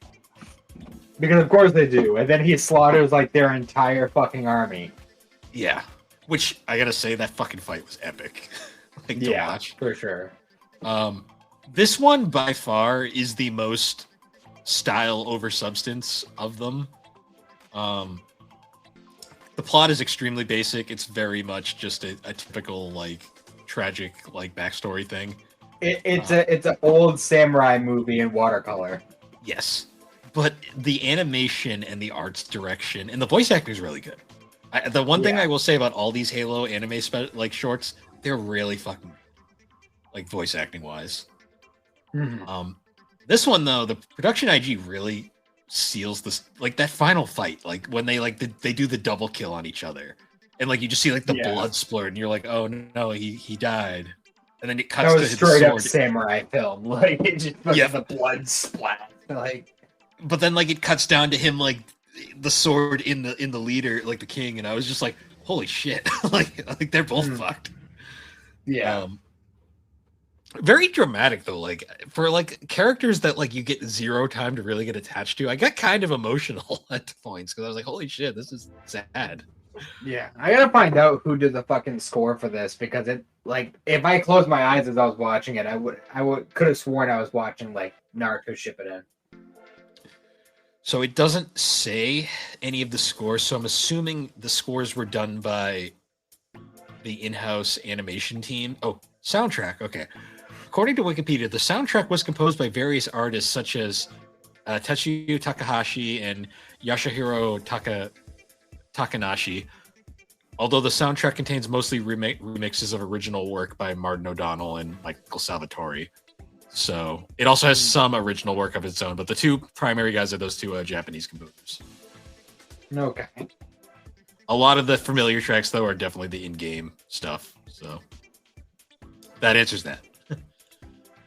Because of course they do, and then he slaughters like their entire fucking army. Yeah, which I gotta say that fucking fight was epic. To watch for sure. This one by far is the most style over substance of them. The plot is extremely basic. It's very much just a typical like tragic like backstory thing. It's an old samurai movie in watercolor. Yes, but the animation and the art's direction and the voice acting is really good. The one thing I will say about all these Halo anime like shorts, they're really fucking like voice acting wise. This one though, the Production IG really seals this, like that final fight, like when they they do the double kill on each other, and like you just see like the blood splurt, and you're like, oh no, he died, and then it cuts that was to straight the up samurai film, like it just the blood splat, like. But then like it cuts down to him like the sword in the leader, like the king, and I was just like, holy shit, like they're both fucked. Yeah. Very dramatic though, like for like characters that like you get zero time to really get attached to. I got kind of emotional at points because I was like, holy shit, this is sad. Yeah, I gotta find out who did the fucking score for this, because it, like, if I closed my eyes as I was watching it, I could have sworn I was watching like Naruto Shippuden. So it doesn't say any of the scores, so I'm assuming the scores were done by the in-house animation team. Oh, soundtrack. Okay. According to Wikipedia, the soundtrack was composed by various artists such as Tetsuya Takahashi and Yasuhiro Takanashi, although the soundtrack contains mostly remixes of original work by Martin O'Donnell and Michael Salvatore. So it also has some original work of its own, but the two primary guys are those two Japanese composers. Okay. A lot of the familiar tracks, though, are definitely the in-game stuff. So that answers that.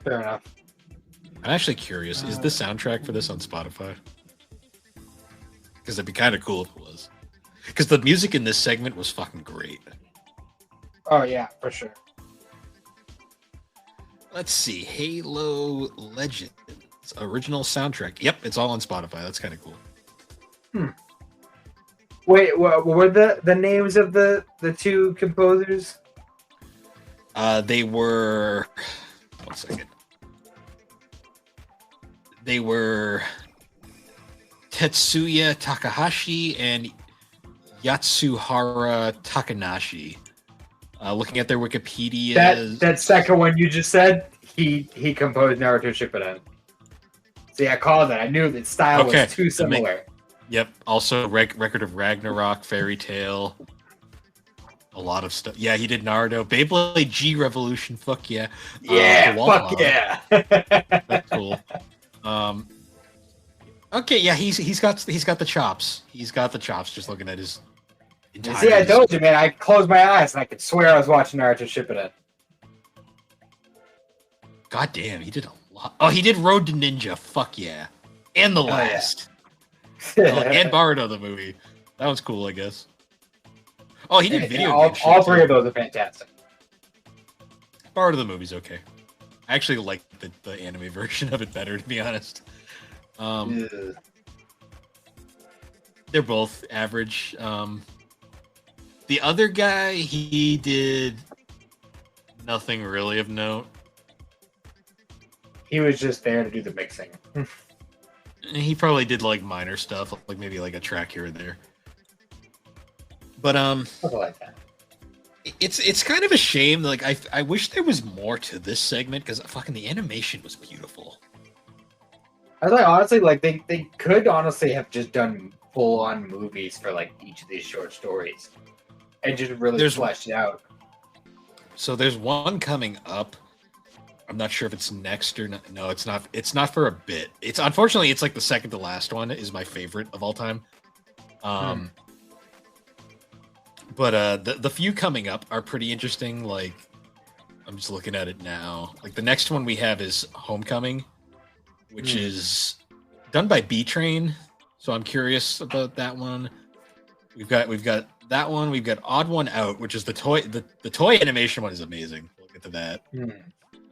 Fair enough. I'm actually curious. Is the soundtrack for this on Spotify? Because it'd be kind of cool if it was. because the music in this segment was fucking great. Oh yeah, for sure. Let's see, Halo Legends original soundtrack. Yep, it's all on Spotify. That's kind of cool. Wait, what were the names of the two composers? They were. 1 second. They were Tetsuya Takahashi and Yatsuhara Takanashi. Looking at their Wikipedia, that second one you just said, he composed Naruto Shippuden. See, I called it. I knew that style was too similar. Yep. Also, Record of Ragnarok, Fairy Tail, a lot of stuff. Yeah, he did Naruto, Beyblade G Revolution. Fuck yeah. Yeah, fuck yeah. That's cool. Okay, yeah, he's got the chops. He's got the chops. Just looking at his. See, I told you, man. I closed my eyes and I could swear I was watching Naruto Shippuden. God damn, he did a lot. Oh, he did Road to Ninja. Fuck yeah, and the last. Yeah. And Baruto the movie. That was cool, I guess. Oh, he did video all, game all shit, three too. of those are fantastic. Baruto the movie's okay. I actually like the anime version of it better, to be honest. They're both average. The other guy, he did nothing really of note. He was just there to do the mixing. He probably did like minor stuff, like maybe like a track here or there. But Something like that. it's kind of a shame. Like I wish there was more to this segment because fucking the animation was beautiful. I was like, honestly, like they could honestly have just done full on movies for like each of these short stories, and just really fleshed it out. So there's one coming up. I'm not sure if it's next or not. No, it's not. It's not for a bit. It's unfortunately it's like the second to last one is my favorite of all time. But the few coming up are pretty interesting. Like I'm just looking at it now. Like the next one we have is Homecoming, which is done by B Train. So I'm curious about that one. We've got that one. We've got Odd One Out, which is the toy. The toy animation one is amazing. We'll get to that.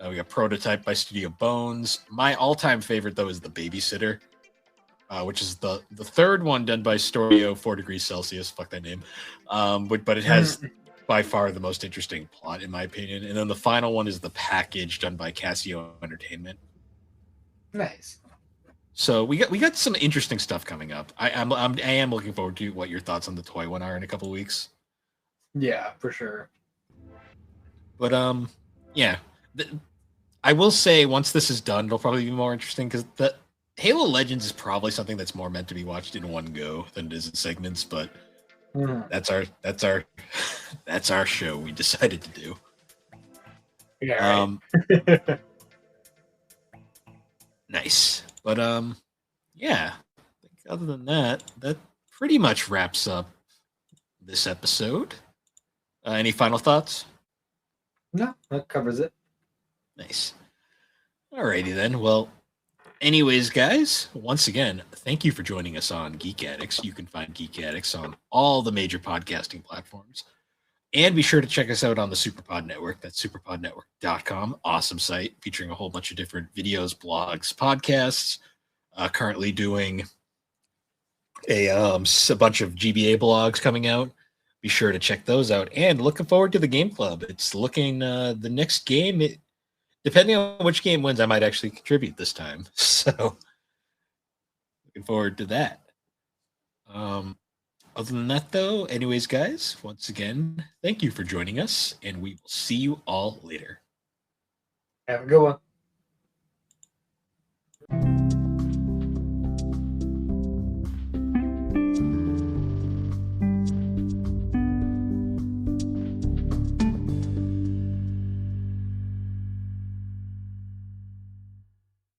We got Prototype by Studio Bones. My all-time favorite though is The Babysitter, which is the third one done by Storio 4 Degrees Celsius. Fuck that name. But it has by far the most interesting plot in my opinion. And then the final one is The Package done by Casio Entertainment. Nice. So we got some interesting stuff coming up. I am looking forward to what your thoughts on the toy one are in a couple of weeks. Yeah, for sure. But yeah. I will say once this is done, it'll probably be more interesting because the Halo Legends is probably something that's more meant to be watched in one go than it is in segments. But that's our show. We decided to do. Yeah. Right. Nice. But yeah. Other than that, that pretty much wraps up this episode. Any final thoughts? No, that covers it. Nice. Alrighty then. Well, anyways, guys, once again, thank you for joining us on Geek Addicts. You can find Geek Addicts on all the major podcasting platforms. And be sure to check us out on the Superpod Network. That's superpodnetwork.com. Awesome site featuring a whole bunch of different videos, blogs, podcasts. Currently doing a bunch of GBA blogs coming out. Be sure to check those out. And looking forward to the game club. It's looking the next game. Depending on which game wins, I might actually contribute this time. So looking forward to that. Other than that, though, anyways, guys, once again, thank you for joining us, and we will see you all later. Have a good one.